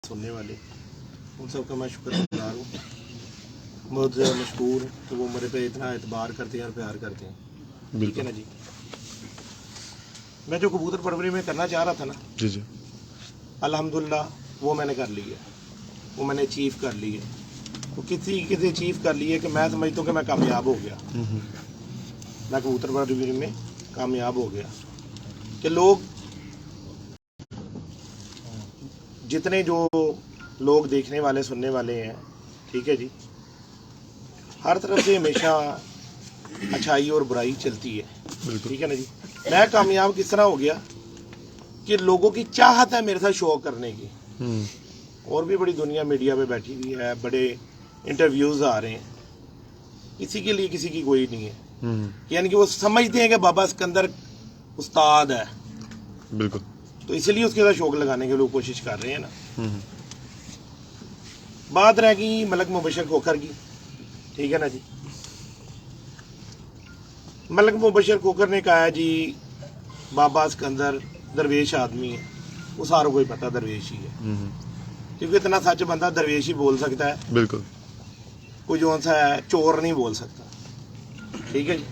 सुनने वाले उन सब का मैं शुक्रगुजार हूँ। बहुत मशहूर कि वो मेरे पे इतना एतबार करते हैं और प्यार करते हैं। ठीक है ना जी। मैं जो कबूतर परवरी में करना चाह रहा था ना जी जी, अल्हम्दुलिल्लाह वो मैंने कर ली है, वो मैंने अचीव कर ली है। वो किसी अचीव कर ली है कि मैं समझता हूँ कि मैं कामयाब हो गया। मैं कबूतर परवरी में कामयाब हो गया कि लोग जितने जो लोग देखने वाले सुनने वाले हैं, ठीक है जी, हर तरफ से हमेशा अच्छाई और बुराई चलती है। ठीक है ना जी। मैं कामयाब किस तरह हो गया कि लोगों की चाहत है मेरे साथ शो करने की। और भी बड़ी दुनिया मीडिया पे बैठी हुई है, बड़े इंटरव्यूज आ रहे हैं, किसी के लिए किसी की कोई नहीं है। यानी कि वो समझते हैं कि बाबा सिकंदर उस्ताद है, बिल्कुल, तो इसलिए उसके साथ शौक लगाने के लिए कोशिश कर रहे हैं ना। बात रह गई मलक मुबशर खोखर की, ठीक है ना जी। मलक मुबशर खोखर ने कहा जी बाबा सिकंदर दरवेश आदमी है, वो सारों को ही पता दरवेश ही है, क्योंकि इतना सच बंदा दरवेश ही बोल सकता है। बिल्कुल, कोई जो सा है चोर नहीं बोल सकता। ठीक है जी।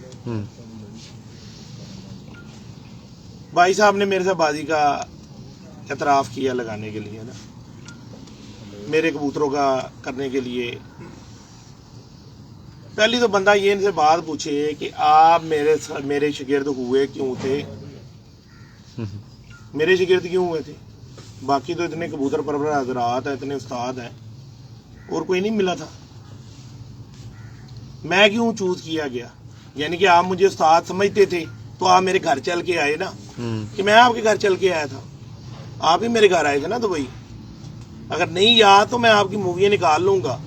भाई साहब ने मेरे से बाजी का एतराफ़ किया लगाने के लिए ना, मेरे कबूतरों का करने के लिए। पहली तो बंदा ये इनसे बात पूछे कि आप मेरे शागिर्द हुए क्यों थे, मेरे शागिर्द क्यों हुए थे? बाकी तो इतने कबूतर परवर हजरात हैं, इतने उस्ताद हैं, और कोई नहीं मिला था। मैं क्यों चूज किया गया? यानी कि आप मुझे उस्ताद समझते थे तो आप मेरे घर चल के आए ना, कि मैं आपके घर चल के आया था, आप ही मेरे घर आए थे ना दुबई। अगर नहीं याद तो मैं आपकी मूवियाँ निकाल लूंगा,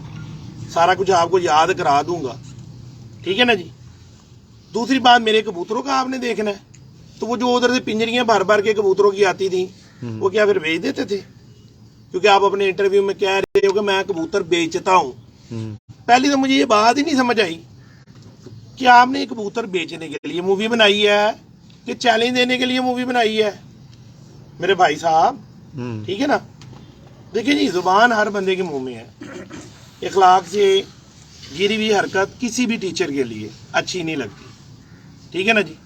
सारा कुछ आपको याद करा दूंगा। ठीक है ना जी। दूसरी बात, मेरे कबूतरों का आपने देखना है, तो वो जो उधर से पिंजरियां भर भर के कबूतरों की आती थी, वो क्या फिर बेच देते थे? क्योंकि आप अपने इंटरव्यू में कह रहे हो कि मैं कबूतर बेचता हूं। पहली तो मुझे ये बात ही नहीं समझ आई कि आपने कबूतर बेचने के लिए मूवी बनाई है कि चैलेंज देने के लिए मूवी बनाई है मेरे भाई साहब। ठीक है ना। देखिए जी, जुबान हर बंदे के मुंह में है। इखलाक से गिरी हुई हरकत किसी भी टीचर के लिए अच्छी नहीं लगती। ठीक है ना जी।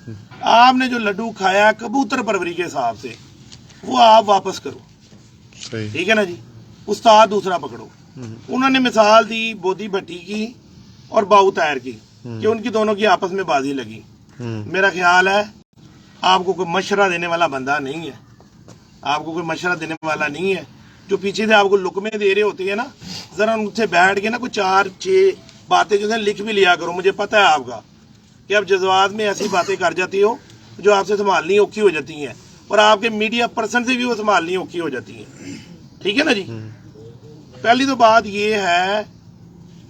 आपने जो लड्डू खाया कबूतर परवरी के हिसाब से, वो आप वापस करो। सही, ठीक है ना जी। उस्ताद दूसरा पकड़ो। उन्होंने मिसाल दी बोधी भट्टी की और बाऊ तायर की, कि उनकी दोनों की आपस में बाजी लगी। मेरा ख्याल है आपको कोई मशवरा देने वाला बंदा नहीं है, आपको कोई मशवरा देने वाला नहीं है। जो पीछे से आपको लुकमे दे रहे होते हैं ना, जरा उनसे बैठ के ना कुछ 4-6 बातें जो है लिख भी लिया करो। मुझे पता है आपका कि आप जज्बात में ऐसी बातें कर जाती हो जो आपसे संभालनी औखी हो जाती हैं, और आपके मीडिया पर्सन से भी वो संभालनी औखी हो जाती हैं। ठीक है ना जी। पहली तो बात ये है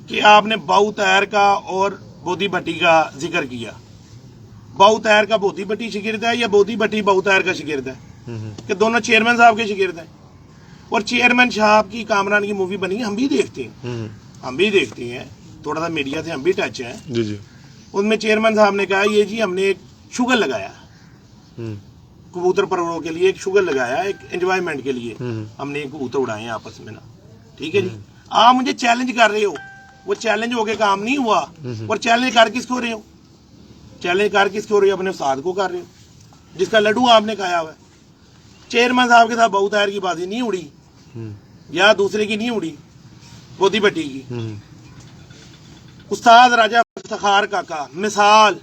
कि आपने बाऊ तायर का और बोधी भट्टी का जिक्र किया। बाऊ तायर का बोधी भट्टी शागिर्द है या बोधी भट्टी बाऊ तायर का शागिर्द है? कि दोनों चेयरमैन साहब के शागिर्द हैं। और चेयरमैन साहब की कामरान की मूवी बनी, हम भी देखते हैं, हम भी देखते हैं, थोड़ा सा मीडिया से हम भी टच हैं। जी जी, उसमें चेयरमैन साहब ने कहा ये जी हमने एक शुगर लगाया कबूतर परवरों के लिए, एक शुगर लगाया एक एंजॉयमेंट के लिए, हमने एक कबूतर उड़ाए हैं आपस में ना। ठीक है जी। आप मुझे चैलेंज कर रहे हो, वो चैलेंज होके काम नहीं हुआ। और चैलेंज कर किसको रहे हो? चैलेंज कर किसको रहे हो? अपने उस्ताद को कर रहे हो जिसका लड्डू आपने खाया हुआ है। चेयरमैन साहब के साथ बाऊ तायर की बाजी नहीं उड़ी, या दूसरे की नहीं उड़ी, बोधी भट्टी की। उस्ताद राजा इफ्तिखार काका मिसाल,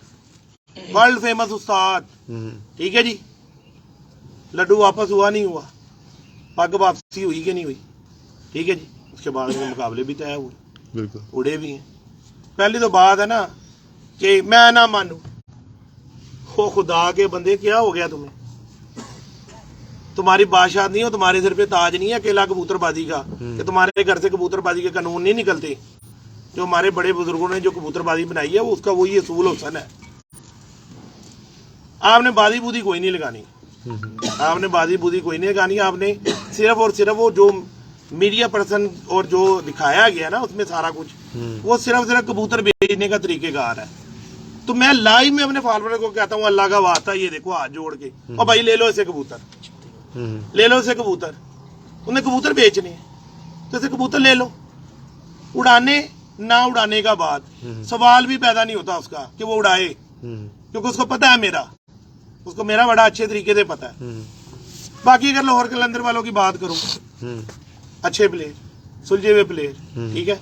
वर्ल्ड फेमस उस्ताद। ठीक है जी। लड्डू वापस हुआ नहीं हुआ, पग वापसी हुई कि नहीं हुई? ठीक है जी। उसके बाद में मुकाबले भी तय हुए, बिल्कुल, उड़े भी हैं। पहली तो बात है ना कि मैं ना मानू, हो खुदा के बंदे क्या हो गया तुम्हें? तुम्हारी बादशाह नहीं हो, तुम्हारे सिर पे ताज नहीं है अकेला कबूतरबाजी का, कि तुम्हारे घर से कबूतरबाजी के कानून नहीं निकलते। जो हमारे बड़े बुजुर्गों ने जो कबूतरबाजी बनाई है वो उसका वही असूल हुसन है। आपने बाजी बूदी कोई नहीं लगानी, आपने बाजी बूदी कोई नहीं लगानी। आपने सिर्फ और सिर्फ वो जो मीडिया पर्सन और जो दिखाया गया ना उसमें सारा कुछ, वो सिर्फ कबूतर बेचने का तरीकेकार है। तो मैं लाइव में अपने फॉलोअर को कहता हूँ अल्लाह का वास्ता ये देखो हाथ जोड़ के, और भाई ले लो इसे कबूतर, ले लो इसे कबूतर। उन्हें कबूतर बेचने हैं। तो इसे कबूतर ले लो। उड़ाने ना उड़ाने का बात, सवाल भी पैदा नहीं होता उसका कि वो उड़ाए, क्योंकि उसको पता है उसको मेरा बड़ा अच्छे तरीके से पता है। बाकी अगर लाहौर कलंदर वालों की बात करूं, अच्छे प्लेयर, सुलझे हुए प्लेयर, ठीक है,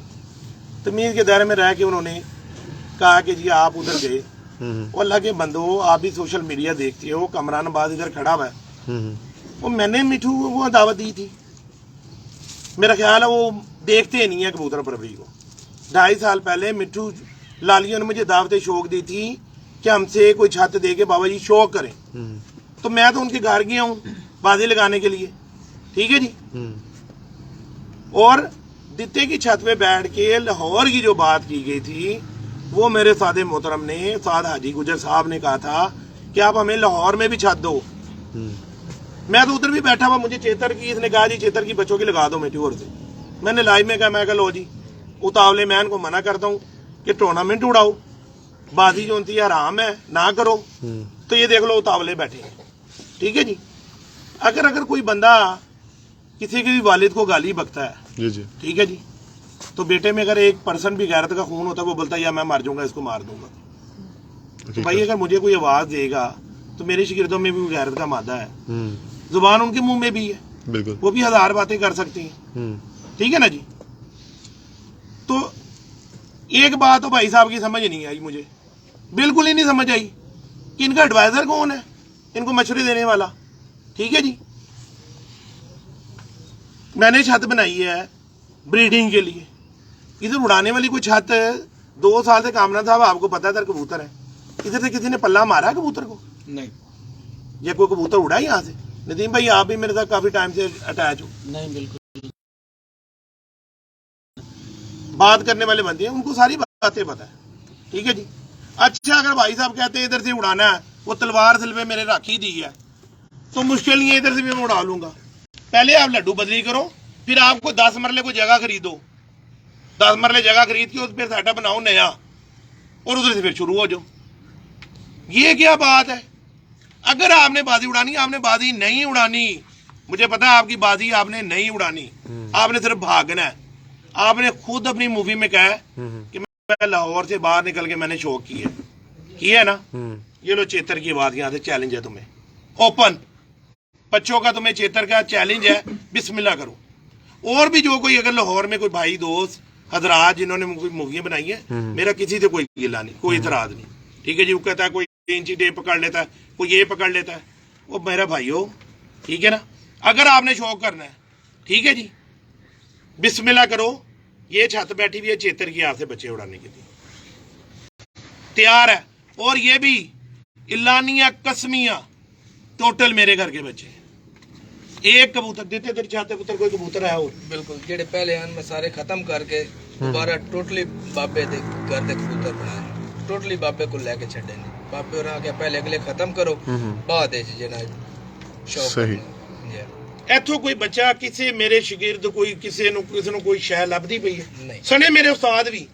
तमीज के दायरे में रह के उन्होंने कहा कि जी आप उधर गए, और अल्लाह के बंदो, आप भी सोशल मीडिया देखते हो, कमरान आबाद इधर खड़ा हुआ है, वो मैंने मिठू वो दावत दी थी, मेरा ख्याल है वो देखते नहीं है कबूतर परवरी को। 2.5 साल पहले मिठू लालिया ने मुझे दावत शौक दी थी कि हमसे कोई छत दे के बाबा जी शौक करें, तो मैं तो उनके घर गया हूँ बाजी लगाने के लिए, ठीक है जी। और दित्ते की छत पे बैठ के लाहौर की जो बात की गई थी, वो मेरे सादे मोहतरम ने, साद हाजी गुजर साहब ने कहा था कि आप हमें लाहौर में भी छत दो। मैं तो उधर भी बैठा हुआ, मुझे चेतर की, इसने कहा जी चेतर की बच्चों की लगा दो मेट्योर से। मैंने लाइव में कहा, मैं कहा लो जी, उतावले मैन को मना करता हूँ कि टूर्नामेंट उड़ाओ, बाजी जो होती है हराम है, ना करो। तो ये देख लो उतावले बैठे हैं, ठीक है जी। अगर कोई बंदा किसी के भी वालिद को गाली बकता है, जी जी, ठीक है जी, तो बेटे में अगर एक पर्सन भी गैरत का खून होता है, वो बोलता है या मैं मर जाऊंगा, इसको मार दूंगा। तो भाई अगर मुझे कोई आवाज देगा तो मेरे शिगिर्दों में भी गैरत का मादा है, जुबान उनके मुंह में भी है, बिल्कुल, वो भी 1000 बातें कर सकती हैं, ठीक है ना जी। तो एक बात तो भाई साहब की समझ नहीं आई, मुझे बिल्कुल ही नहीं समझ आई कि इनका एडवाइजर कौन है इनको मशवरे देने वाला, ठीक है जी। मैंने छत बनाई है ब्रीडिंग के लिए, इधर उड़ाने वाली कोई छत 2 साल से कामरान साहब आपको पता है, इधर कबूतर है, इधर से किसी ने पल्ला मारा है कबूतर को? नहीं। ये कोई कबूतर उड़ा यहाँ से? नदीम भाई आप भी मेरे साथ काफी टाइम से अटैच हो। नहीं बिल्कुल। बात करने वाले बंदे हैं, उनको सारी बातें पता है, ठीक है जी। अच्छा अगर भाई साहब कहते हैं इधर से उड़ाना है, वो तलवार सिल पे मेरे राखी दी है, तो मुश्किल नहीं है, इधर से भी मैं उड़ा लूंगा। पहले आप लड्डू बदली करो, फिर आपको 10 मरले को जगह खरीदो, 10 मरले जगह खरीद के उस पर सेटअप बनाओ नया, और उधर से फिर शुरू हो जाओ। ये क्या बात है? अगर आपने बाजी उड़ानी, आपने बाजी नहीं उड़ानी, मुझे पता है आपकी बाजी आपने नहीं उड़ानी, आपने सिर्फ भागना है। आपने खुद अपनी मूवी में कहा है कि मैं लाहौर से बाहर निकल के मैंने शौक किया है ना। ये लो चेतर की बात, यहाँ से चैलेंज है तुम्हें, ओपन बच्चों का तुम्हें चेतर का चैलेंज है, बिस्मिल्लाह करो। और भी जो कोई अगर लाहौर में कोई भाई दोस्त हजरात जिन्होंने मूवियां बनाई है, मेरा किसी से कोई गिला नहीं, कोई इतराज नहीं, ठीक है जी। वो कहता है कोई इंची टेप पकड़ लेता है, कोई ये पकड़ लेता है, वो मेरा भाई हो, ठीक है ना। अगर आपने शौक करना है, ठीक है जी, बिस्मिल्लाह करो। ये छत बैठी हुई है चेतर की, आपसे बच्चे उड़ाने के लिए तैयार है। और ये भी इलानिया कसमिया टोटल मेरे घर के बच्चे, एक कबूतर देते तेरे छाते पुत्र कोई कबूतर है और बिल्कुल जेडे पहले आन में सारे खत्म करके दोबारा टोटली बाबे दे घर दे कबूतर बनाए, टोटली बाबे को लेके छड़े नहीं। बाबे और आगे पहले अगले खत्म करो, बाद जेना शौक सही। इथों कोई बच्चा किसी मेरे शिगिर्द कोई किसी ਨੂੰ ਕੋਈ ਸ਼ੈ ਲੱਭਦੀ ਪਈ ਹੈ? ਨਹੀਂ। ਸਣੇ ਮੇਰੇ ਉਸਤਾਦ ਵੀ,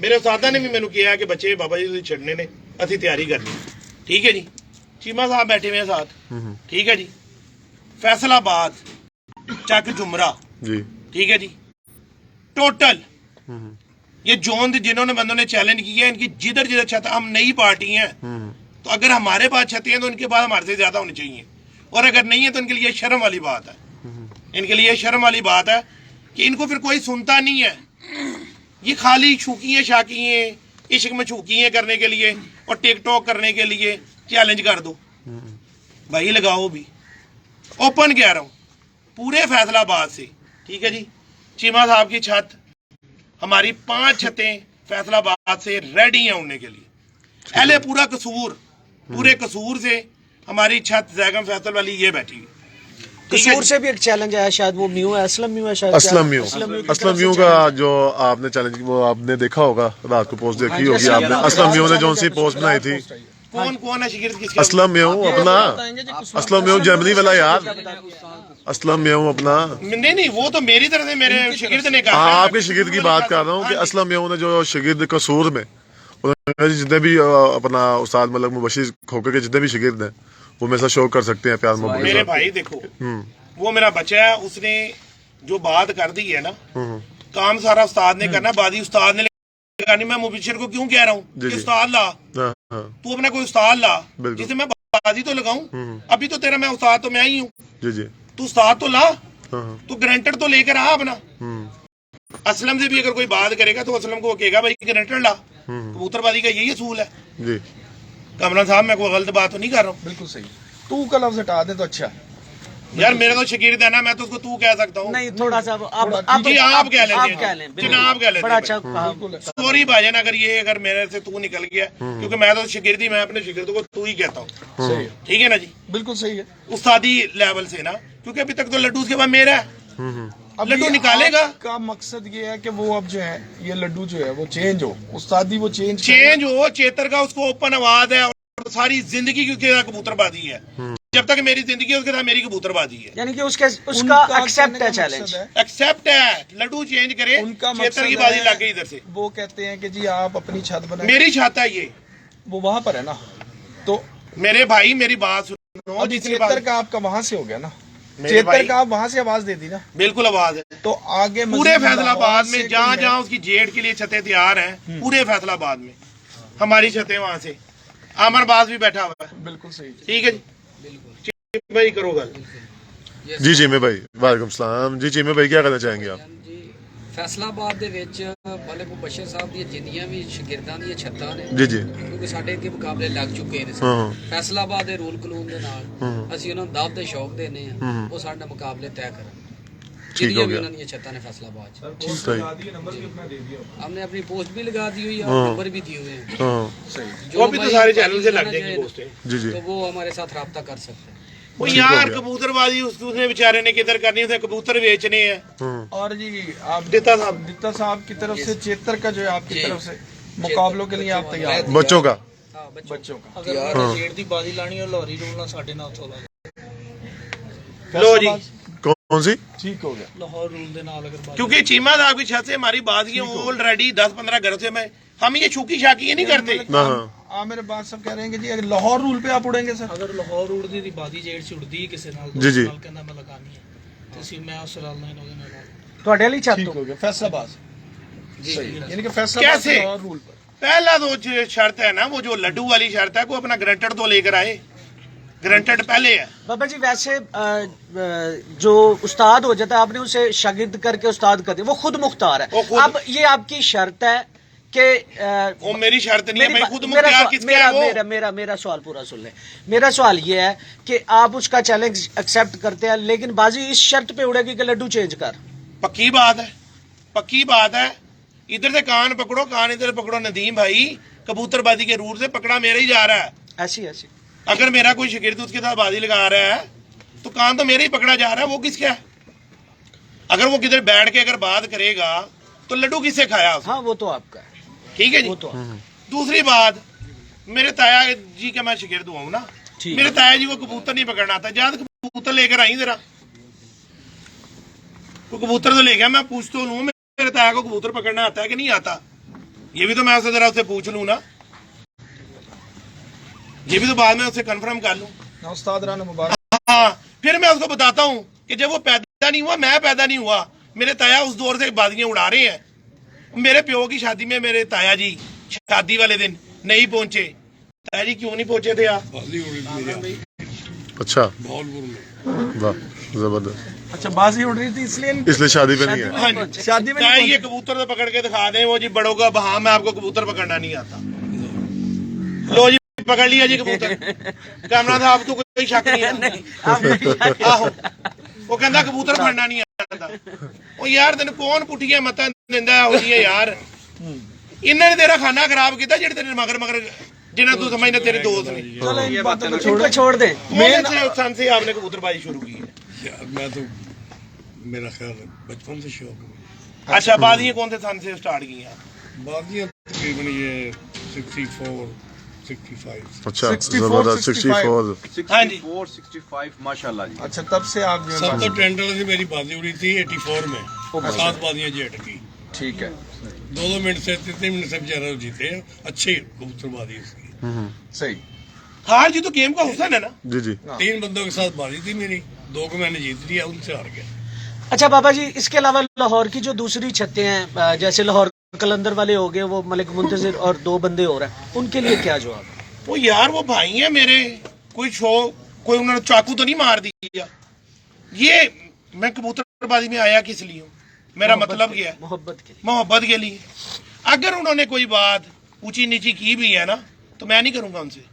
ਮੇਰੇ ਉਸਤਾਦਾਂ ਨੇ ਵੀ ਮੈਨੂੰ ਕਿਹਾ ਕਿ ਬੱਚੇ ਬਾਬਾ ਜੀ ਤੁਸੀਂ ਛੱਡਨੇ ਨੇ, ਅਸੀਂ ਤਿਆਰੀ ਕਰਨੀ, ਠੀਕ ਹੈ ਜੀ। ਚੀਮਾ ਸਾਹਿਬ बैठे हुए हैं साथ, ठीक है जी। फैसलाबाद चक जुमरा जी, ठीक है जी, टोटल ये जोन जिन्होंने बंदों ने चैलेंज किया है, इनकी जिधर जिधर छत, हम नई पार्टी हैं, तो अगर हमारे पास छतें हैं तो उनके पास हमारे से ज्यादा होनी चाहिए, और अगर नहीं है तो इनके लिए शर्म वाली बात है, इनके लिए शर्म वाली बात है कि इनको फिर कोई सुनता नहीं है। ये खाली छूकियाँ शाकियाँ इश्क में छूकियाँ करने के लिए और टिकटॉक करने के लिए चैलेंज कर दो भाई, लगाओ भी। ओपन कह रहा हूँ पूरे फैसलाबाद से, ठीक है जी। चीमा साहब की छत, हमारी 5 छतें फैसलाबाद से रेडी हैं उड़ने के लिए। पहले पूरा कसूर, पूरे कसूर से हमारी छत जैगम फैसल वाली ये बैठी हुई। कसूर से भी एक चैलेंज आया, शायद वो म्यू है, असलम म्यू है शायद, असलम म्यू का जो आपने चैलेंज, वो आपने देखा होगा, रात को पोस्ट देखी होगी आपने। असलम म्यू ने जो सी पोस्ट बनाई थी, कौन है शिगिर्द किसका? असलम म्यू अपना, असलम म्यू जर्मनी वाला यार, असलम म्यू अपना। नहीं वो तो मेरी तरफ से मेरे शिगिर्द ने कहा। हाँ, आपके शिगिर्द की बात कर रहा हूँ कि असलम म्यू ने जो शिगिर्द कसूर में जितने भी अपना उस्ताद मतलब मुबशिर खोखे के जितने भी शिगिर्द हैं, वो मेरे साथ शो कर सकते हैं प्यार मोहब्बत। मेरे भाई देखो, वो मेरा बच्चा है, उसने जो बात कर दी है ना, काम सारा उस्ताद ने करना, बादी उस्ताद ने करनी। मैं मुबशिर को क्यों कह रहा हूँ कि उस्ताद ला, तू अपना कोई उस्ताद ला जिसे मैं बादी तो लगाऊं। अभी तो तेरा मैं उस्ताद तो मैं ही हूँ, तू उस्ताद तो ला, तू ग्रांटेड तो लेकर आ अपना। असलम से भी अगर कोई बात करेगा तो असलम को कहेगा भाई ग्रांटेड ला। कबूतरबाजी का यही असूल है। कमरा साहब मैं कोई गलत बात तो नहीं कर रहा हूँ। बिल्कुल सही। तू का लफ्ज हटा दे तो अच्छा। यार मेरा तो शकीर है ना, मैं तो उसको तू कह सकता हूँ। नहीं थोड़ा सा आप जी आप कह लेते आप हैं, कह लें, जनाब कह लेते बड़ा हैं। अच्छा कहा। सॉरी भाईजान अगर मेरे से तू निकल गया, क्योंकि मैं तो शिगिर्दी, मैं अपने शिगिर्द को तू ही कहता हूँ। सही है, ठीक है ना जी, बिल्कुल सही है। उस्तादी लेवल से ना, क्योंकि अभी तक तो लड्डू उसके बाद मेरा है। अब लड्डू ये निकालेगा का मकसद ये है कि वो अब जो है ये लड्डू जो है वो चेंज हो, उस्तादी वो चेंज हो। चेतर का उसको ओपन आवाज है और सारी जिंदगी की उसके साथ कबूतरबाजी है। जब तक मेरी जिंदगी है उसके साथ मेरी कबूतरबाजी है। यानी कि उसका एक्सेप्ट है चैलेंज, एक्सेप्ट है। लड्डू चेंज करे, उनका चेतर की मकसद बाजी है, लग गई इधर से। वो कहते हैं कि जी आप अपनी छत बनाए, मेरी छत है ये, वो वहां पर है ना। तो मेरे भाई मेरी बात सुनो। अब जिसकी चेतर बात का आपका वहां से हो गया ना, मेरे चेतर भाई- का आप वहां से आवाज दे दी ना, बिल्कुल आवाज है। तो आगे पूरे मजीद फैसलाबाद लाहौर में से जहाँ कोई है। जहाँ उसकी जेठ के लिए छतें तैयार हैं, पूरे फैसलाबाद में हमारी छतें वहां से। आमर बाज भी बैठा हुआ है। बिल्कुल सही। ठीक है जी, भाई करो गल। जी चीमे भाई वालेकुम सलाम जी। चीमे भाई क्या कहना चाहेंगे आप? ਜੀ ਫੈਸਲਾਬਾਦ ਦੇ ਵਿੱਚ ਮਲਿਕ ਮੁਬਸ਼ਰ ਸਾਹਿਬ ਦੀਆਂ ਜਿੰਨੀਆਂ ਵੀ ਸ਼ਾਗਿਰਦਾਂ ਦੀਆਂ ਛੱਤਾਂ ਨੇ, ਜੀ ਜੀ ਕਿਉਂਕਿ ਸਾਡੇ ਅੱਗੇ ਮੁਕਾਬਲੇ ਲੱਗ ਚੁੱਕੇ ਨੇ। ਹਾਂ। ਫੈਸਲਾਬਾਦ ਦੇ ਰੂਲ ਕਾਨੂੰਨ ਦੇ ਨਾਲ ਅਸੀਂ ਉਹਨਾਂ ਨੂੰ ਦਾਅਵਤ ਦੇ ਸ਼ੌਕ ਦੇਨੇ ਆ, ਉਹ ਸਾਡੇ ਨਾਲ ਮੁਕਾਬਲੇ ਤੈਅ ਕਰਨ। ठीक हो ਜਿੰਨੀਆਂ ਵੀ गया, ਉਹਨਾਂ ਦੀਆਂ ਛੱਤਾਂ ਨੇ ਫੈਸਲਾਬਾਦ 'ਚ, सही। हमने अपनी पोस्ट भी लगा दी हुई है और नंबर भी दिए हुए हैं। हाँ जो वो भी तो हमारी सारे चैनल से लग जाना जाएंगी चाहे पोस्टें। जी जी तो वो हमारे साथ रब्ता कर सकते हैं। वो ठीक हो यार गया। कबूतरबाजी उसने बेचारे ने किधर करनी, उसे कबूतर बेचने हैं। और जी आप दित्ता साहब दित्ता साहब की तरफ से चेतर का जो है आपकी जी। तरफ से मुकाबलों के लिए आप तैयार हैं? बच्चों का हाँ बच्चों का ਅਗਰ ਜੇੜ ਦੀ ਬਾਜ਼ੀ ਲਾਣੀ ਉਹ ਲਾਹੌਰੀ ਰੂਲ ਨਾਲ ਸਾਡੇ ਨਾਲ ਉੱਥੋਂ ਲਾ लो जी, कौन सी? ठीक हो गया। ਲਾਹੌਰ ਰੂਲ ਦੇ ਨਾਲ ਅਗਰ ਬਾਜ਼ੀ क्योंकि चीमा साहब की छत से हमारी बाजियां ऑलरेडी 10-15 घरों से मैं हम ये छुकी छाकी ये नहीं करते। ना आमिर अब्बास सब कह रहे हैं कि जी अगर लाहौर रूल पे आप उड़ेंगे सर, ਅਗਰ ਲਾਹੌਰ ਰੂਲ ਦੀ ਬਾਜ਼ੀ ਜੇੜ ਚ ਉੜਦੀ ਹੈ ਕਿਸੇ ਨਾਲ ਜੀ, ਜੀ। ਨਾਲ ਕਹਿੰਦਾ ਮੈਂ ਲਗਾਣੀ ਹੈ ਤੇ ਅਸੀਂ ਮੈਂ ਉਸ ਨਾਲ ਨਾਲ ਉਹਦੇ ਨਾਲ ਲਾ- ਤੁਹਾਡੇ ਵਾਲੀ ਛੱਤ ठीक ਤੋਂ हो गया। फैसलाबाद सही, यानी कि फैसलाबाद कैसे? से लाहौर रूल पर पहला तो जो शर्त है ना, वो जो लड्डू वाली शर्त है, वो अपना ग्रांटेड तो लेकर आए। ग्रांटेड पहले है। बाबा जी वैसे जो उस्ताद हो जाता है आपने उसे शागिर्द करके उस्ताद कर दिया, वो खुद मुख्तार वो है। खुद- अब ये आपकी शर्त है कि वो मेरी शर्त नहीं है भाई, खुद मेरा मुख्तियार सवाल- किसका है वो? मेरा सवाल पूरा सुन ले। मेरा सवाल ये है कि आप उसका चैलेंज एक्सेप्ट करते हैं, लेकिन बाजी इस शर्त पे उड़ेगी कि लड्डू चेंज कर। पक्की बात है, पक्की बात है। इधर से कान पकड़ो, कान इधर पकड़ो। नदीम भाई कबूतरबाजी के रूल से पकड़ा मेरा ही जा रहा है। ऐसी ऐसी अगर मेरा कोई शिगिर्द उसके साथ बाजी लगा रहा है तो कान तो मेरा ही पकड़ा जा रहा है, वो किसका है? अगर वो किधर बैठ के अगर बात करेगा तो लड्डू किससे खाया उसने? हाँ वो तो आपका है, ठीक है जी। वो तो दूसरी बात, मेरे ताया जी का मैं शिगिर्द हुआ हूं ना, ठीक मेरे ताया जी को कबूतर नहीं पकड़ना आता। जब कबूतर लेकर आई जरा, तो कबूतर तो ले गया, मैं पूछ तो लूं मेरे ताया को कबूतर पकड़ना आता है कि नहीं आता, ये भी तो मैं उससे जरा उससे पूछ लूं ना, ये भी तो बाद में उससे कंफर्म कर लूं। ना उस्ताद राना मुबारक। हाँ, फिर मैं उसको बताता हूँ कि जब वो पैदा नहीं हुआ, मैं पैदा नहीं हुआ, मेरे ताया उस दौर से बाजियां उड़ा रहे हैं। मेरे प्यो की शादी में मेरे ताया जी शादी वाले दिन नहीं पहुंचे। ताया जी क्यों नहीं पहुंचे थे आप? अच्छा वाह जबरदस्त। अच्छा बाजी उड़ रही थी इसलिए शादी पे नहीं है। हाँ जी, शादी में ताया नहीं ये कबूतर तो पकड़ के दिखा दें, वो जी बड़ों का बहा मैं आपको कबूतर पकड़ना नहीं आता। लो जी पकड़ लिया जी कबूतर। कैमरा था, आप तो कोई शक नहीं है। आहो, वो कहता कबूतर फड़ना नहीं आता। ओ यार तेन कौन पुठिया मतां दिंदा है हो जी यार? इन्होंने तेरा खाना खराब किया जेड़े तेरे मगर मगर जिन्हें तू समझना तेरे दोस्त ने। चलो इन बातों को इनको छोड़ दे। मेरे सन से आपने कबूतरबाजी शुरू की है। मैं तो मेरा ख्याल है बचपन से शौक है। अच्छा, बाजियां कौन से सन से स्टार्ट की हैं? बादियाँ तकरीबन ये 64 65। अच्छा 64, जबरदस्त 64। हाँ जी, 65 माशाल्लाह जी। अच्छा तब से आप जो है सब तो बाजी- टेंडर से मेरी बाजी उड़ी थी 84 में, 7 बाजियाँ जेठ की। ठीक है 2 मिनट से 3 मिनट से बेचारा जीते हैं। अच्छी कबूतरबाजी उसकी। सही। हार जी तो गेम का हुसन है ना। जी जी 3 बंदों के साथ बाजी थी मेरी, 2 को मैंने जीत लिया, उनसे हार गया। अच्छा बाबा जी, इसके अलावा लाहौर की जो दूसरी छतें हैं, जैसे लाहौर कलंदर वाले हो गए, वो मलिक मुंतजिर और 2 बंदे और हैं, उनके लिए क्या जवाब है? वो यार वो भाई है मेरे, कोई उन्होंने चाकू तो नहीं मार दिया। ये मैं कबूतरबाजी में आया किस लिए हूँ, मेरा मतलब क्या है? मोहब्बत के लिए। अगर उन्होंने कोई बात ऊंची नीची की भी है ना, तो मैं नहीं करूंगा उनसे,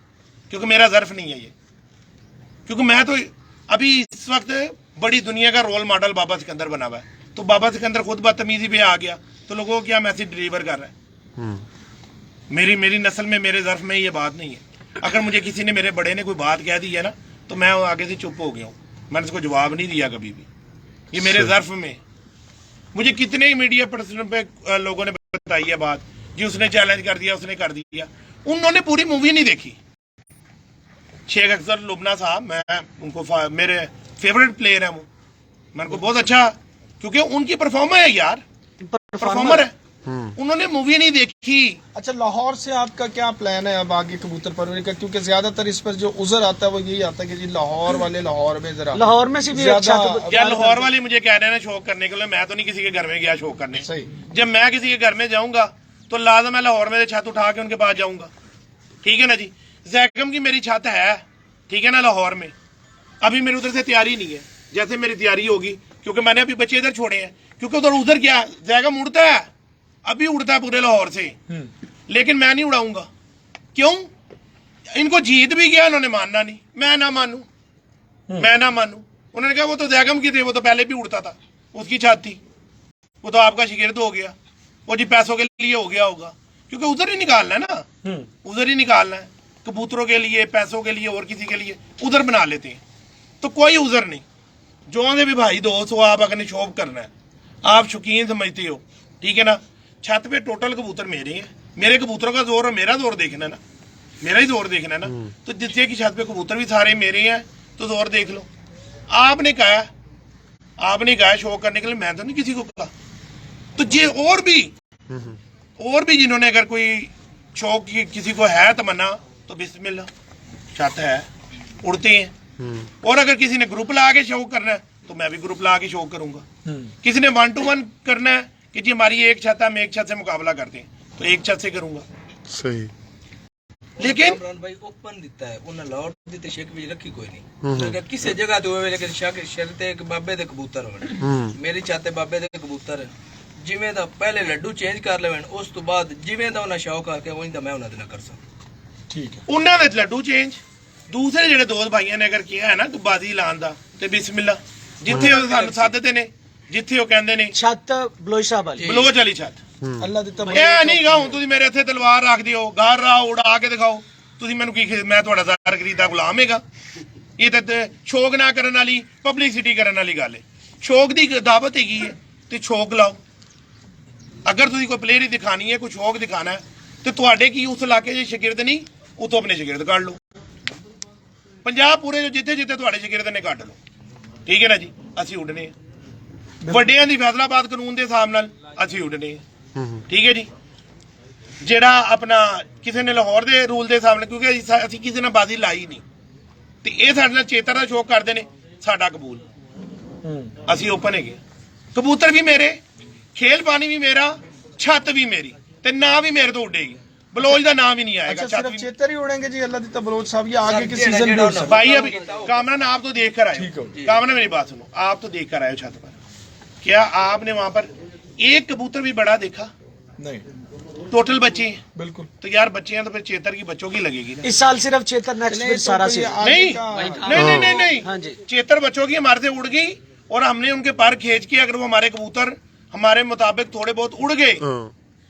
क्योंकि मेरा ज़र्फ नहीं है ये। क्योंकि मैं तो अभी इस वक्त बड़ी दुनिया का रोल मॉडल बाबा सिकंदर बना हुआ है, तो बाबा सिकंदर खुद बदतमीजी पे आ गया, तो लोगों को क्या मैसेज डिलीवर कर रहा है? मेरी नस्ल में, मेरे ज़र्फ में ये बात नहीं है। अगर मुझे किसी ने, मेरे बड़े ने कोई बात कह दी है ना, तो मैं आगे से चुप हो गया हूँ, मैंने उसको जवाब नहीं दिया कभी भी। ये मेरे ज़र्फ में, मुझे कितने ही मीडिया पर्सन पे लोगों ने बताई है बात, जी उसने चैलेंज कर दिया, उसने कर दिया। उन्होंने पूरी मूवी नहीं देखी। शेख अख्तर लुबना साहब, मैं उनको मेरे फेवरेट प्लेयर है वो, मैं उनको बहुत अच्छा, क्योंकि उनकी परफॉर्मर है यार, परफॉर्मर है। उन्होंने मूवी नहीं देखी। अच्छा, लाहौर से आपका क्या प्लान है अब आगे कबूतर परवरी का? क्योंकि ज्यादातर इस पर जो उज़र आता है वो यही आता है कि जी लाहौर वाले लाहौर में जरा, लाहौर में से भी क्या लाहौर वाले मुझे कह रहे हैं शौक करने के लिए, मैं तो नहीं किसी के घर में गया शौक करने। सही। जब मैं किसी के घर में जाऊंगा तो लाजम मैं लाहौर में से छत उठा के उनके पास जाऊंगा, ठीक है ना जी। जैकम की मेरी छत है, ठीक है ना, लाहौर में। अभी मेरी उधर से तैयारी नहीं है, जैसे मेरी तैयारी होगी, क्योंकि मैंने अभी बच्चे इधर छोड़े हैं, क्योंकि उधर क्या जैकम उड़ता है, अभी उड़ता है पूरे लाहौर से, लेकिन मैं नहीं उड़ाऊंगा। क्यों? इनको जीत भी गया, उन्होंने मानना नहीं, मैं ना मानू। उन्होंने कहा वो तो जैकम की थे, वो तो पहले भी उड़ता था, उसकी छत थी, वो तो आपका शिगिर्द हो गया, वो जी पैसों के लिए हो गया होगा। क्योंकि उधर ही निकालना है ना, उधर ही निकालना है, कबूतरों के लिए, पैसों के लिए, और किसी के लिए उधर बना लेते हैं। तो कोई उधर नहीं, जो से भी भाई दोस्त हो, आप अगर शौक करना है, आप शौकीन समझते हो, ठीक है ना। छत पे टोटल कबूतर मेरे हैं, मेरे कबूतरों का जोर और मेरा जोर देखना है ना, मेरा ही जोर देखना है ना। तो जितने की छत पे कबूतर भी सारे मेरे हैं, तो जोर देख लो। आपने कहा शौक करने के लिए, मैं तो नहीं किसी को कहा। तो ये और भी जिन्होंने अगर कोई शौक किसी को है तमन्ना, तो बिस्मिल्लाह, छत है, उड़ते हैं। और अगर किसी ने ग्रुप ला के शौक करना है, तो मैं भी ग्रुप ला के शौक करूंगा। किसी ने 1 to 1 करना है कि जी हमारी एक छत है, हम एक छत से मुकाबला करते हैं, तो एक छत से करूंगा। सही। लेकिन इमरान भाई ओपन दिता है, उन्हें लाहौर दी ते शेख भी रखी कोई नहीं, अगर किसी जगह ते होवे, लेकिन शर्त है कि बाबे दे कबूतर होण। मेरी छत बाबे दे कबूतर है, जिवें दा पहले लड्डू चेंज कर लेवन, उस तो बाद जिवें दा उन्हें शौक करके वहीं दा मैं उन्हें ना कर सकता। ठीक है, उन्हें दे लड्डू चेंज, दूसरे ਜਿਹੜੇ ਦੋਸਤ ਭਾਈਆਂ ਨੇ ਅਗਰ ਕਿਹਾ ਹੈ ਨਾ ਕਿ ਬਾਜ਼ੀ ਲਾਉਣ ਦਾ, ਤੇ ਬਿਸਮਿਲ੍ਲਾ, ਜਿੱਥੇ ਉਹ ਸਾਨੂੰ ਸਾਧਦੇ ਨੇ, ਜਿੱਥੇ ਉਹ ਕਹਿੰਦੇ ਨੇ छत बलोच साहब वाली, ਬਲੋਚ ਵਾਲੀ ਛੱਤ, अल्लाह दिता ਇਹ ਨਹੀਂ ਗਾ ਹੁਣ ਤੁਸੀਂ ਮੇਰੇ ਇੱਥੇ ਤਲਵਾਰ ਰੱਖ ਦਿਓ, ਘਰ ਰਾਓ, ਉਡਾ ਕੇ ਦਿਖਾਓ, ਤੁਸੀਂ ਮੈਨੂੰ ਕੀ ਮੈਂ ਤੁਹਾਡਾ ਜ਼ਾਰ ਖਰੀਦਾ ਗੁਲਾਮ ਹੈਗਾ? ਇਹ ਤਾਂ ਸ਼ੌਕ ਨਾ ਕਰਨ ਵਾਲੀ, ਪਬਲਿਸਿਟੀ ਕਰਨ ਵਾਲੀ ਗੱਲ ਹੈ। ਸ਼ੌਕ ਦੀ ਦਾਵਤ ਹੈਗੀ ਹੈ, ਤੇ ਸ਼ੌਕ ਲਾਓ। ਅਗਰ ਤੁਸੀਂ ਕੋਈ ਪਲੇਅਰ ਹੀ ਦਿਖਾਣੀ ਹੈ, ਕੋਈ ਸ਼ੌਕ ਦਿਖਾਣਾ ਹੈ, ਤੇ ਤੁਹਾਡੇ ਕੀ ਉਸ ਇਲਾਕੇ 'ਚ ਸ਼ਾਗਿਰਦ ਨਹੀਂ, ਉਤੋਂ ਆਪਣੇ ਸ਼ਾਗਿਰਦ ਕੱਢ ਲਓ। ਪੰਜਾਬ ਪੂਰੇ ਜੋ ਜਿੱਥੇ ਤੁਹਾਡੇ ਸ਼ਾਗਿਰਦ ਨੇ ਕੱਢ ਲਓ, ਠੀਕ ਹੈ ਨਾ ਜੀ। ਅਸੀਂ ਉੱਡਨੇ ਆ ਵੱਡਿਆਂ ਦੀ ਫੈਸਲਾਬਾਦ ਕਾਨੂੰਨ ਦੇ ਹਿਸਾਬ ਨਾਲ, ਅਸੀਂ ਉੱਡਨੇ ਆ, ਠੀਕ ਹੈ ਜੀ। ਜਿਹੜਾ ਆਪਣਾ ਕਿਸੇ ਨੇ ਲਾਹੌਰ ਦੇ ਰੂਲ ਦੇ ਹਿਸਾਬ ਨਾਲ, ਕਿਉਂਕਿ ਅਸੀਂ ਕਿਸੇ ਨਾਲ ਬਾਜ਼ੀ ਲਾਈ ਨਹੀਂ, ਤੇ ਇਹ ਸਾਡੇ ਨਾਲ ਚੇਤਰ ਦਾ ਸ਼ੌਕ ਕਰਦੇ ਨੇ, ਸਾਡਾ ਕਬੂਲ, ਅਸੀਂ ਓਪਨ ਹੈਗੇ। ਕਬੂਤਰ ਵੀ ਮੇਰੇ, ਖੇਲ ਪਾਣੀ ਵੀ ਮੇਰਾ, ਛੱਤ ਵੀ ਮੇਰੀ, ਤੇ ਨਾਂ ਵੀ ਮੇਰੇ ਤੋਂ ਉੱਡੇਗੀ, बलोच का नाम ही नहीं आएगा। अच्छा, सिर्फ चेतर ही उड़ेंगे जी अल्लाह दिता बलोच साहब, ये आगे के सीजन भी उड़ सकते हैं। भाई अभी कामरान आप तो देख कर आए, कामरान मेरी बात सुनो, आप तो देख कर आए छत पर, क्या आपने वहां पर एक कबूतर भी बड़ा देखा? नहीं, टोटल बच्चे हैं, बिल्कुल। तो यार बच्चे हैं तो फिर चेतर की बच्चों की लगेगी ना। इस साल सिर्फ चेतर, नेक्स्ट फिर सारा से नहीं, हाँ जी, चेतर बच्चों की हमारे से उड़ गई, और हमने उनके पर खींच के, अगर वो हमारे कबूतर हमारे मुताबिक थोड़े बहुत उड़ गए,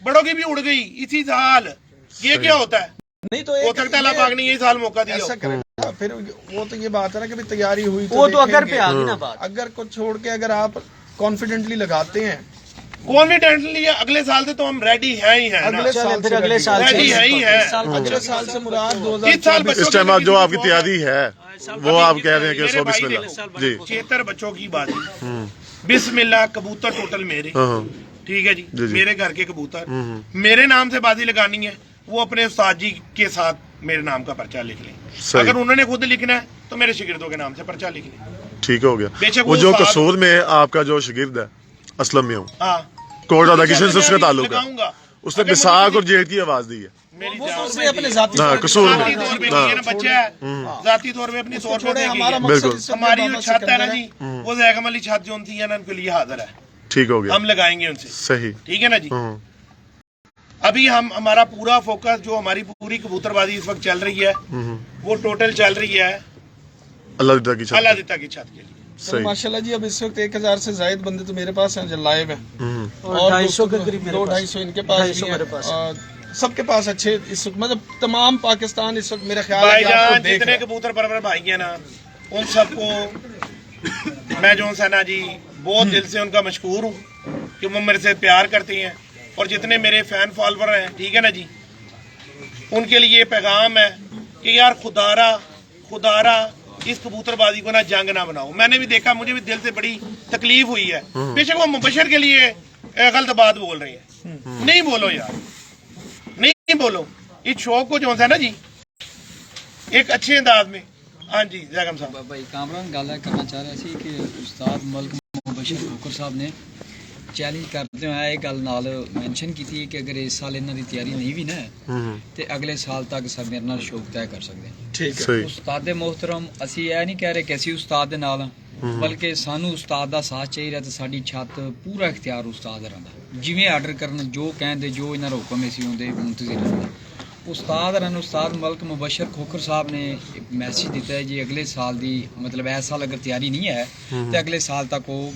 बड़ों की भी उड़ गई इसी साल। ये क्या होता है? नहीं तो हो सकता है अल्लाह पाक ने यही साल मौका दिया ऐसा करेगा, फिर वो तो ये बात है ना कि भाई तैयारी हुई तो वो तो अगर देखेंगे। पे आ गई ना बात, अगर को छोड़ के अगर आप कॉन्फिडेंटली लगाते हैं, कॉन्फिडेंटली अगले साल से तो हम रेडी है ही है ना, अगले साल फिर से अगले साल से रेडी है ही है। अगले साल से मुराद इस साल 2024 बच्चों इस टाइम की जो किसी आपकी को तैयारी है, वो आप कह रहे हैं कि मेरे सो भाई बिस्मिल्लाह देखो, जी, चेतर बच्चों की बात है, बिस्मिल्लाह, कबूतर टोटल मेरे, ठीक है जी, मेरे घर के कबूतर, मेरे नाम से बाजी लगानी है, वो अपने उस्ताद जी के साथ मेरे नाम का पर्चा लिख लें। अगर उन्होंने खुद लिखना है तो मेरे शिगिर्दों के नाम से पर्चा लिख लें। ٹھیک ہو گیا. بیشک وہ جو استاد- قصور میں آپ کا جو شاگرد ہے اسلم میوں ہاں کوٹ اداکشن سے اس کا تعلق ہے, لگاؤں گا. اس نے اگر مجھے مساق اور جیٹ کی آواز دی ہے. میری وہ جان تو اس نے اپنے ذاتی ہاں, طور پہ- قصور ذاتی میں. طور پہ ہاں, کی ہے نا, بچہ ہے ذاتی طور پہ اپنی طور پہ چھوڑے دے ہمارا گئی. مقصد بالکل. اس وقت ہماری جو بابا چھت ہے نا سکندر جی وہ زیغم علی چھت جو ان تھی ہے نا ان کے لیے حاضر ہے, ٹھیک ہو گیا, ہم لگائیں گے ان سے. صحیح. ٹھیک ہے نا جی. ہاں, ابھی ہمارا پورا فوکس جو ہماری پوری کبوتر بازی اس وقت چل رہی ہے وہ ٹوٹل چل رہی ہے اللہ دیتا کی چھت. اللہ دیتا کی چھت کے لیے. تو صحیح. ماشاءاللہ جی اب اس وقت 1000 سے زائد بندے تو میرے پاس ہیں جو لائیو ہیں, اور 250 کے قریب میرے پاس. 200-250 ان کے پاس 250 بھی میرے ہیں. پاس. اور سب کے پاس اچھے اس وقت مطلب تمام پاکستان اس وقت میرا خیال ہے بھائی کہ آپ کو جان دیکھ جتنے رہا ہے. کبوتر پرور بھائی ہیں نا ان سب کو میں جو ہے نا جی بہت دل سے ان کا مشکور ہوں کہ وہ میرے سے پیار کرتے ہیں, اور جتنے میرے فین فالوور ہیں ٹھیک ہے نا جی ان کے لیے یہ پیغام ہے کہ یار خدارا اس کبوتر بازی کو نا جنگ نہ بناؤ. میں نے بھی دیکھا, مجھے بھی دل سے بڑی تکلیف ہوئی ہے. بے شک وہ مبشر کے لیے غلط بات بول رہی ہیں, نہیں بولو یار, نہیں بولو. اس شوق کو جو ہے نا جی ایک اچھے انداز میں. ہاں جی زیغم صاحب. بھائی کامران گل کرنا چاہ رہا سی کہ استاد ملک مبشر کھوکھر صاحب نے چیلنج کرتے ہوئے یہ گل نال مینشن کی تھی کہ اگر اس سال انہوں کی تیاری نہیں بھی نا تو اگلے سال تک سب میرے نال شوق طے کر سکتے ہیں. ٹھیک ہے. صحیح. استاد محترم اسی یہ نہیں کہہ رہے کہ اسی استاد دے نال بلکہ سانو استاد دا ساتھ چاہیے تو ساری چھت پورا اختیار استاد رہندا, جویں آرڈر کرنا جو کہندے جو انہاں دا حکم اسی ہوندے منتظر رہندا. استاد ملک مبشر کھوکھر صاحب نے ایک میسج دیتا ہے جی اگلے سال دی مطلب اس سال اگر تیاری نہیں ہے تو اگلے سال تک وہ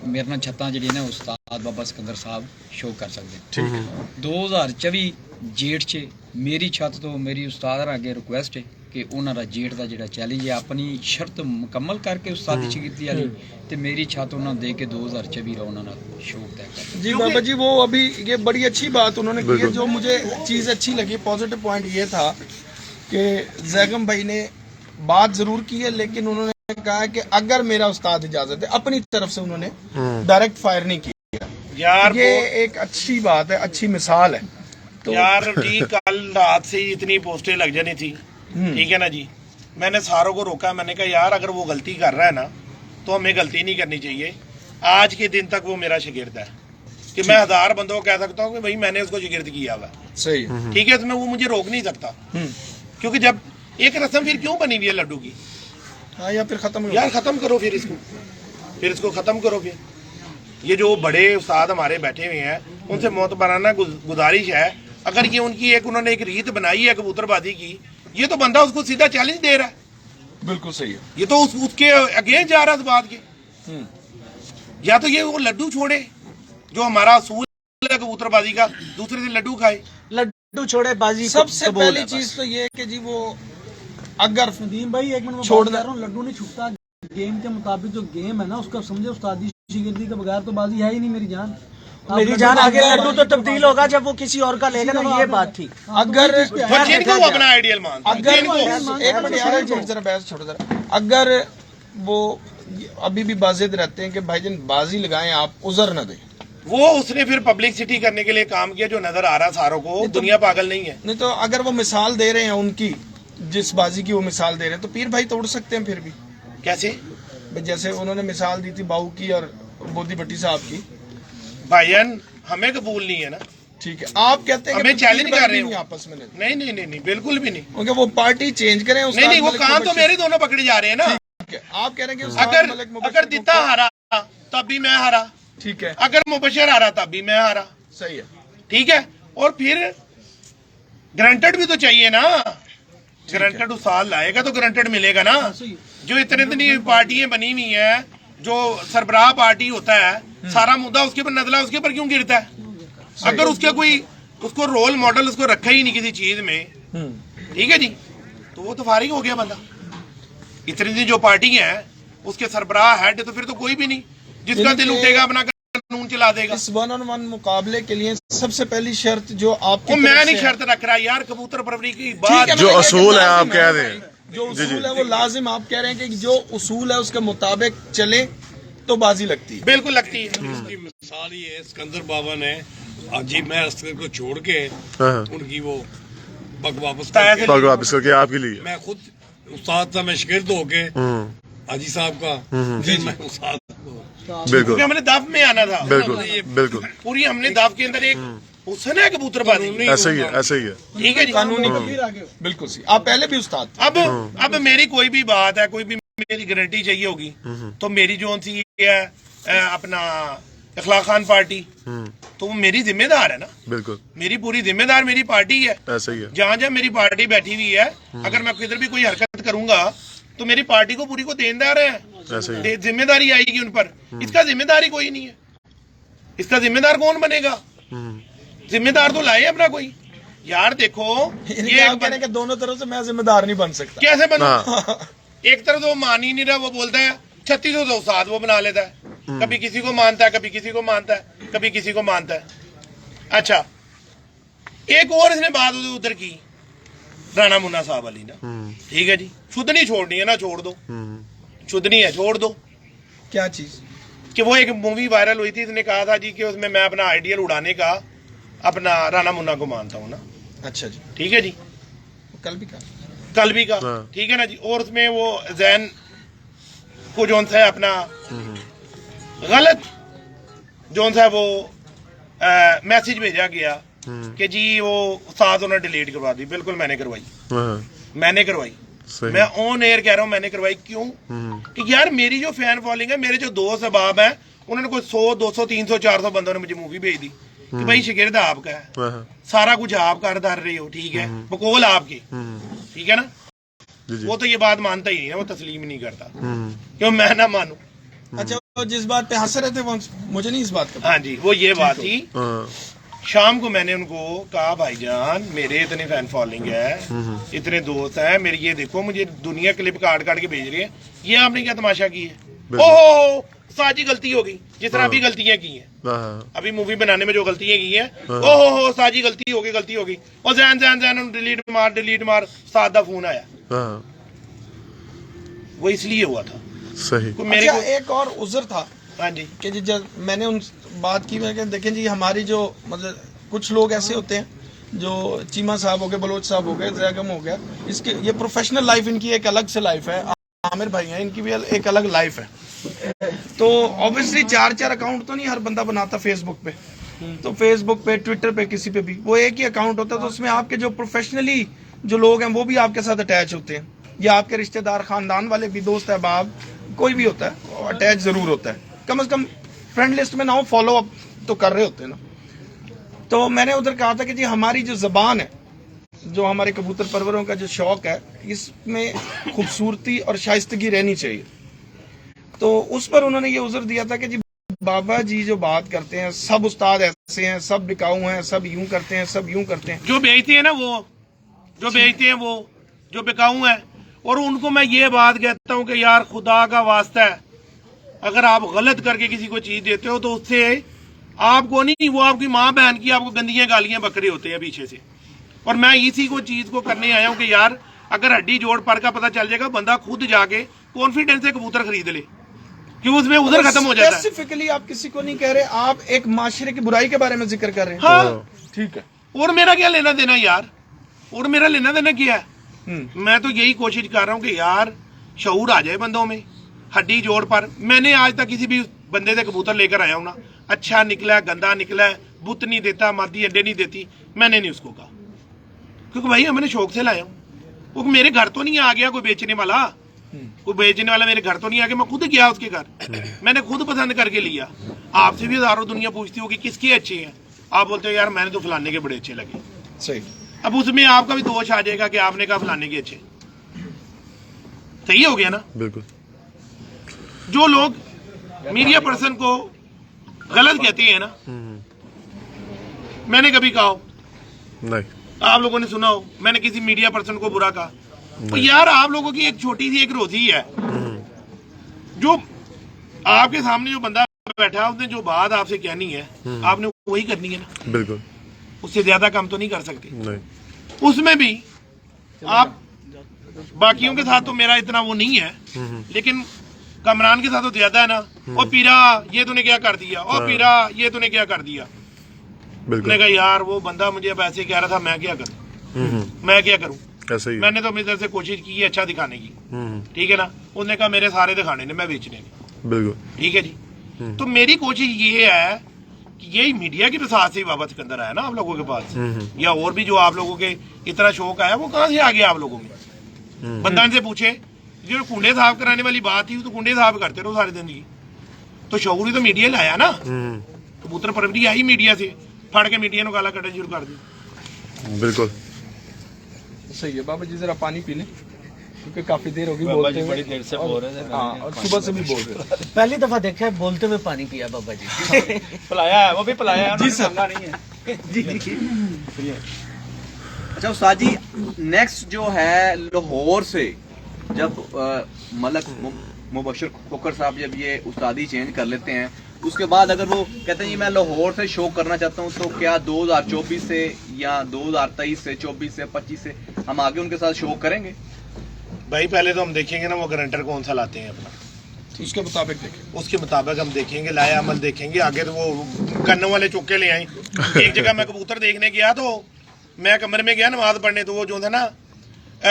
میرے نال چھتاں جڑی نے استاد بابا سکندر صاحب شو کر سکتے ہیں. 2024 جیٹ چ میری چھت تو میری استاد اگے ریکویسٹ ہے کہ انہاں دا جیٹ دا جڑا چیلنج ہے اپنی شرط مکمل کر کے استاد دی شاگردی والی تے میری چھت انہاں دے کے 2024 دا انہاں نال شوق طے کر. جی بابا جی وہ ابھی یہ بڑی اچھی بات انہوں نے کی ہے. جو مجھے چیز اچھی لگی پازیٹو پوائنٹ یہ تھا کہ زیغم بھائی نے بات ضرور کی ہے لیکن انہوں نے کہا کہ اگر میرا استاد اجازت ہے اپنی طرف سے انہوں نے ڈائریکٹ فائر نہیں کی. یار یہ ایک اچھی بات ہے, اچھی مثال ہے. تو یار جی کل رات سے ہی اتنی پوسٹیں لگ جانی تھی ٹھیک ہے نا جی. میں نے ساروں کو روکا, میں نے کہا یار اگر وہ غلطی کر رہا ہے نا تو ہمیں غلطی نہیں کرنی چاہیے. آج کے دن تک وہ میرا شاگرد ہے کہ میں 1000 بندوں کو کہہ سکتا ہوں کہ بھائی میں نے اس کو شاگرد کیا ہوا ہے. صحیح. ٹھیک ہے, اس میں وہ مجھے روک نہیں سکتا کیونکہ جب ایک رسم پھر کیوں بنی ہوئی ہے لڈو کی. ہاں یا پھر ختم ہو یار ختم کرو پھر اس کو ختم کرو. پھر یہ جو بڑے استاد ہمارے بیٹھے ہوئے ہیں ان سے معتبرانہ گزارش ہے, اگر یہ ان کی انہوں نے ایک ریت بنائی ہے کبوتر بازی کی, یہ تو بندہ اس کو سیدھا چیلنج دے رہا ہے. بالکل صحیح ہے. یہ تو اس کے اگینسٹ جا رہا ہے اس بات کے. یا تو یہ وہ لڈو چھوڑے جو ہمارا اصول ہے کبوتر بازی کا, دوسرے سے لڈو کھائے. لڈو چھوڑے بازی سب سے قبول پہلی ہے بس. چیز تو یہ ہے کہ جی وہ اگر ندیم بھائی ایک منٹ میں چھوڑ بات دیں. کر رہا ہوں, لڈو نہیں چھپتا گیم کے مطابق. جو گیم ہے نا اس کا سمجھے استادی شاگردی کے بغیر تو بازی ہے ہی نہیں میری جان. میری جان آگے لڈو تو تبدیل ہوگا جب وہ کسی اور کا لے گا نا, یہ بات تھی. اگر وہ جن کو وہ اپنا آئیڈیل مانتا ہے, اگر جن کو ایک منٹ یار چھوڑ ذرا بحث چھوڑ ذرا. اگر وہ ابھی بھی بازد رہتے ہیں کہ بھائی جان بازی لگائیں آپ عذر نہ دیں, وہ اس نے پھر پبلکسٹی کرنے کے لیے کام کیا جو نظر آ رہا ساروں کو. دنیا پاگل نہیں ہے. نہیں تو اگر وہ مثال دے رہے ہیں ان کی جس بازی کی وہ مثال دے رہے ہیں تو پیر بھائی توڑ سکتے ہیں پھر بھی. کیسے جیسے انہوں نے مثال دی تھی باؤ کی اور بودی بھٹی صاحب کی. بھائی جان ہمیں قبول نہیں ہے نا. ٹھیک ہے, آپ کہتے ہیں ہمیں کہ چیلنج پیر کر بھائی رہے بھی ہو. آپس میں نہیں, نہیں بالکل بھی نہیں. کیونکہ وہ پارٹی چینج کریں. نہیں وہ کام تو میرے دونوں پکڑے جا رہے ہیں نا. آپ کہہ رہے ہیں کہ استاد ملک مبشر اگر دیتا ہارا تب بھی میں ہارا, ٹھیک ہے, اگر مبشر ہارا تب بھی میں ہارا. صحیح ہے. ٹھیک ہے, اور پھر گرانٹڈ بھی تو چاہیے نا. گرانٹڈ استاد لائے گا تو گرانٹڈ ملے گا نا. جو اتنی پارٹیاں بنی ہوئی ہیں, جو سربراہ پارٹی ہوتا ہے سارا مدعا اس کے اوپر نزلہ اس کے اوپر کیوں گرتا ہے. اگر اس کے کوئی اس کو رول ماڈل اس کو رکھا ہی نہیں کسی چیز میں, ٹھیک ہے جی, تو وہ تو فارغ ہو گیا بندہ. اتنی جو پارٹی ہیں اس کے سربراہ ہیڈ تو پھر تو کوئی بھی نہیں جس کا دل اٹھے گا اپنا قانون چلا دے گا. اس 1-on-1 مقابلے کے لیے سب سے پہلی شرط جو آپ کی میں نہیں شرط رکھ رہا یار, کبوتر پروری کی بات جو اصول ہے آپ کہہ رہے ہیں, جو اصول ہے وہ لازم, آپ کہہ رہے ہیں کہ جو اصول ہے اس کے مطابق چلے تو بازی لگتی ہے. بالکل لگتی ہے. اس کی مثال یہ ہے سکندر بابا نے جی میں اسکر کو چھوڑ کے ان کی وہ پگ واپس پگ واپس کر کے آپ کے لیے میں خود استاد تھا, میں شاگرد ہو کے हाजी साहब का जी मैं उस्ताद को बिल्कुल क्योंकि हमने दाव में आना था, बिल्कुल बिल्कुल पूरी हमने दाव के अंदर एक हुस्न है कबूतरबाजी। ऐसे ही है, ऐसे ही है। ठीक है जी। कानूनी बिल्कुल सी, आप पहले भी उस्ताद थे। अब मेरी कोई भी बात है, कोई भी मेरी गारंटी चाहिए होगी तो मेरी जो सी ये है अपना इखलाक खान पार्टी, तो वो मेरी जिम्मेदार है ना, बिल्कुल मेरी पूरी जिम्मेदार मेरी पार्टी है। ऐसे ही है। जहाँ जहाँ मेरी पार्टी बैठी हुई है, अगर मैं किधर भी कोई हरकत करूंगा तो मेरी पार्टी को पूरी को देनदार है, ऐसे ही जिम्मेदारी आएगी उन पर। इसका जिम्मेदारी कोई नहीं है, इसका जिम्मेदार कौन बनेगा? जिम्मेदार तो लाए अपना कोई। यार देखो ये आप कह रहे हैं कि दोनों तरफ से मैं जिम्मेदार नहीं बन सकता। कैसे बना? हाँ। एक तरफ तो वो मान ही नहीं रहा, वो बोलता है 3600 तो साथ वो बना लेता है, कभी किसी को मानता है, कभी किसी को मानता है, कभी किसी को मानता है। अच्छा, एक और इसने बात उधर की, राणा मुन्ना साहब वाली ना, ठीक है जी, शुद्धनी छोड़नी है ना, छोड़ दो, शुद्धनी है छोड़ दो। क्या चीज? कि वो एक मूवी वायरल हुई थी, इसने कहा था जी कि उसमें मैं अपना आइडियल उड़ाने का अपना राणा मुन्ना को मानता हूँ ना। अच्छा जी, ठीक है जी, कल भी कहा। कल भी का, ठीक है ना जी। और उसमें वो जैन को जोन सा है अपना गलत जोन सा है वो मैसेज भेजा गया कि जी वो साथ उन्होंने डिलीट करवा दी। बिल्कुल मैंने करवाई, मैंने करवाई, सही। मैं ऑन एयर कह रहा हूँ मैंने करवाई। क्यों? कि यार मेरी जो फैन फॉलोइंग है, मेरे जो दोस्त अहबाब हैं, उन्होंने कोई 100 200 300 400 बंदों ने मुझे मूवी भेज दी कि भाई शागिर्द आपका है, सारा कुछ आप कर रहे हो, ठीक है, बकौल आपकी, ठीक है ना। वो तो ये बात मानता ही नहीं है, वो तस्लीम नहीं करता, क्यों मैं ना मानू। अच्छा, वो जिस बात पे हंस रहे थे वो मुझे नहीं इस बात का। हाँ जी, वो ये बात थी। शाम को मैंने उनको कहा भाईजान मेरे इतने फैन फॉलोइंग है, इतने दोस्त हैं मेरे, ये देखो मुझे दुनिया क्लिप काट काट के भेज रही है, ये आपने क्या तमाशा की है? ओहो साजी गलती हो गई, जिस तरह अभी गलतियां की हैं, अभी मूवी बनाने में जो गलतियां की हैं, ओहो साजी गलती हो गई। और जैन जैन जैन डिलीट मार साथ दा फोन आया, वो इसलिए हुआ था। सही। मेरे अच्छा, को एक और उज़र था। हाँ जी, कि जी जब मैंने उन बात की, मैं देखें जी हमारी जो मतलब कुछ लोग ऐसे होते हैं जो चीमा साहब हो गए, बलोच साहब हो गए, जैगम हो गया, इसके ये प्रोफेशनल लाइफ इनकी एक अलग से लाइफ है। आमिर भाई हैं, इनकी भी एक अलग लाइफ है। तो ऑब्वियसली 4 अकाउंट तो नहीं हर बंदा बनाता फेसबुक पे, तो फेसबुक पे, ट्विटर पे, किसी पे भी वो एक ही अकाउंट होता है। तो उसमें आपके जो प्रोफेशनली जो लोग हैं वो भी आपके साथ अटैच होते हैं, या आपके रिश्तेदार, खानदान वाले भी, दोस्त अहबाब, कोई भी होता है अटैच जरूर होता है। कम से कम फ्रेंड लिस्ट में ना हो, फॉलो अप तो कर रहे होते हैं ना। तो मैंने उधर कहा था कि जी हमारी जो जबान है, जो हमारे कबूतर परवरों का जो शौक है, इसमें खूबसूरती और शाइस्तगी रहनी चाहिए। तो उस पर उन्होंने ये उज़र दिया था कि जी बाबा जी जो बात करते हैं, सब उस्ताद ऐसे हैं, सब बिकाऊ हैं, सब यूं करते हैं, सब यूं करते हैं। जो बेचते हैं ना, वो जो बेचते हैं वो जो बिकाऊ है, और उनको मैं ये बात कहता हूँ कि यार खुदा का वास्ता है, अगर आप गलत करके किसी को चीज देते हो तो उससे आपको नहीं, वो आपकी माँ बहन की आपको गंदियां गालियां बकरे होते हैं पीछे से। और मैं इसी को चीज को करने आया हूँ कि यार अगर हड्डी जोड़ पर का पता चल जाएगा, बंदा खुद जाके कॉन्फिडेंस से कबूतर खरीद ले, क्यों उसमें उधर खत्म हो जाता है। स्पेसिफिकली आप किसी को नहीं कह रहे, आप एक माशरे की बुराई के बारे में जिक्र कर रहे हैं। हाँ ठीक है। और मेरा क्या लेना देना यार, और मेरा लेना देना क्या है? मैं तो यही कोशिश कर रहा हूँ कि यार शऊर आ जाए बंदों में, हड्डी जोड़ पर। मैंने आज तक किसी भी बंदे से कबूतर लेकर आया हूं ना, अच्छा निकला है, गंदा निकला है, बुत नहीं देता, मादी अंडे नहीं देती, मैंने नहीं उसको कहा, क्योंकि भाई मैंने शौक से लाया हूँ। वो मेरे घर तो नहीं आ गया कोई बेचने वाला, कोई बेचने वाला मेरे घर तो नहीं आ गया, मैं खुद गया उसके घर, मैंने खुद पसंद करके लिया। आपसे भी हजारों दुनिया पूछती होगी किसके अच्छे हैं, आप बोलते हो यार मैंने तो फलाने के बड़े अच्छे लगे। सही। अब उसमें आपका भी दोष आ जाएगा कि आपने कहा फलाने के अच्छे। सही हो गया ना? बिल्कुल। जो लोग मीडिया पर्सन को गलत कहते हैं ना, मैंने कभी कहा नहीं, आप लोगों ने सुना हो मैंने किसी मीडिया पर्सन को बुरा कहा, तो यार आप लोगों की एक छोटी सी एक रोजी है, जो आपके सामने जो बंदा बैठा है उसने जो बात आपसे कहनी है आपने वही करनी है ना। बिल्कुल। उससे ज्यादा काम तो नहीं कर सकते। नहीं। उसमें भी आप बाकियों के साथ तो मेरा इतना वो नहीं है, लेकिन कमरान के साथ तो ज्यादा है ना। और पीरा ये तूने क्या कर दिया, और पीरा ये तूने क्या कर दिया। बिल्कुल। मैंने कहा यार वो बंदा मुझे अब ऐसे कह रहा था, मैं क्या करूं, मैं क्या करूं। ऐसा ही मैंने तो अपनी तरफ से कोशिश की है अच्छा दिखाने की, ठीक है ना। उसने कहा मेरे सारे दिखाने ने, मैं बेचने ने, बिल्कुल ठीक है जी। तो मेरी कोशिश ये है कि यही मीडिया की प्रसाद से ही बाबा सिकंदर आया ना आप लोगों के पास, या और भी जो आप लोगों के इतना शौक आया वो कहाँ से आ गया आप लोगों में। बंदा इनसे पूछे, जो कुंडे साफ कराने वाली बात थी तो कुंडे साफ करते रहो सारी जिंदगी, तो शौर ही तो मीडिया लाया ना। कबूतर परवरी आई मीडिया से, फड़ के मीडिया को गाला कटना शुरू कर दी। बिल्कुल सही है बाबा जी, जरा पानी पी लें क्योंकि काफी देर होगी बोलते हुए, बड़ी देर से बोल रहे थे। हाँ, और सुबह से भी बोल रहे थे। पहली दफा देखा है बोलते हुए पानी पिया बाबा जी। पिलाया है, वो भी पिलाया है जी सर। नहीं है। जी जी। अच्छा उस्ताद जी, नेक्स्ट जो है लाहौर से जब मलक मुबशर खोकर साहब जब ये उस्तादी चेंज कर लेते हैं, उसके बाद अगर वो कहते हैं जी मैं लाहौर से शो करना चाहता हूँ, तो क्या 2024 से या 2023 से 24 से 25 से हम आगे उनके साथ शो करेंगे? भाई पहले तो हम देखेंगे ना वो गारंटर कौन सा लाते हैं अपना, उसके मुताबिक देखें। उसके मुताबिक हम देखेंगे, लाया अमल देखेंगे। आगे तो वो कन्नों वाले चौके ले आए। एक जगह मैं कबूतर देखने गया तो मैं कमरे में गया नमाज पढ़ने, तो वो जो था ना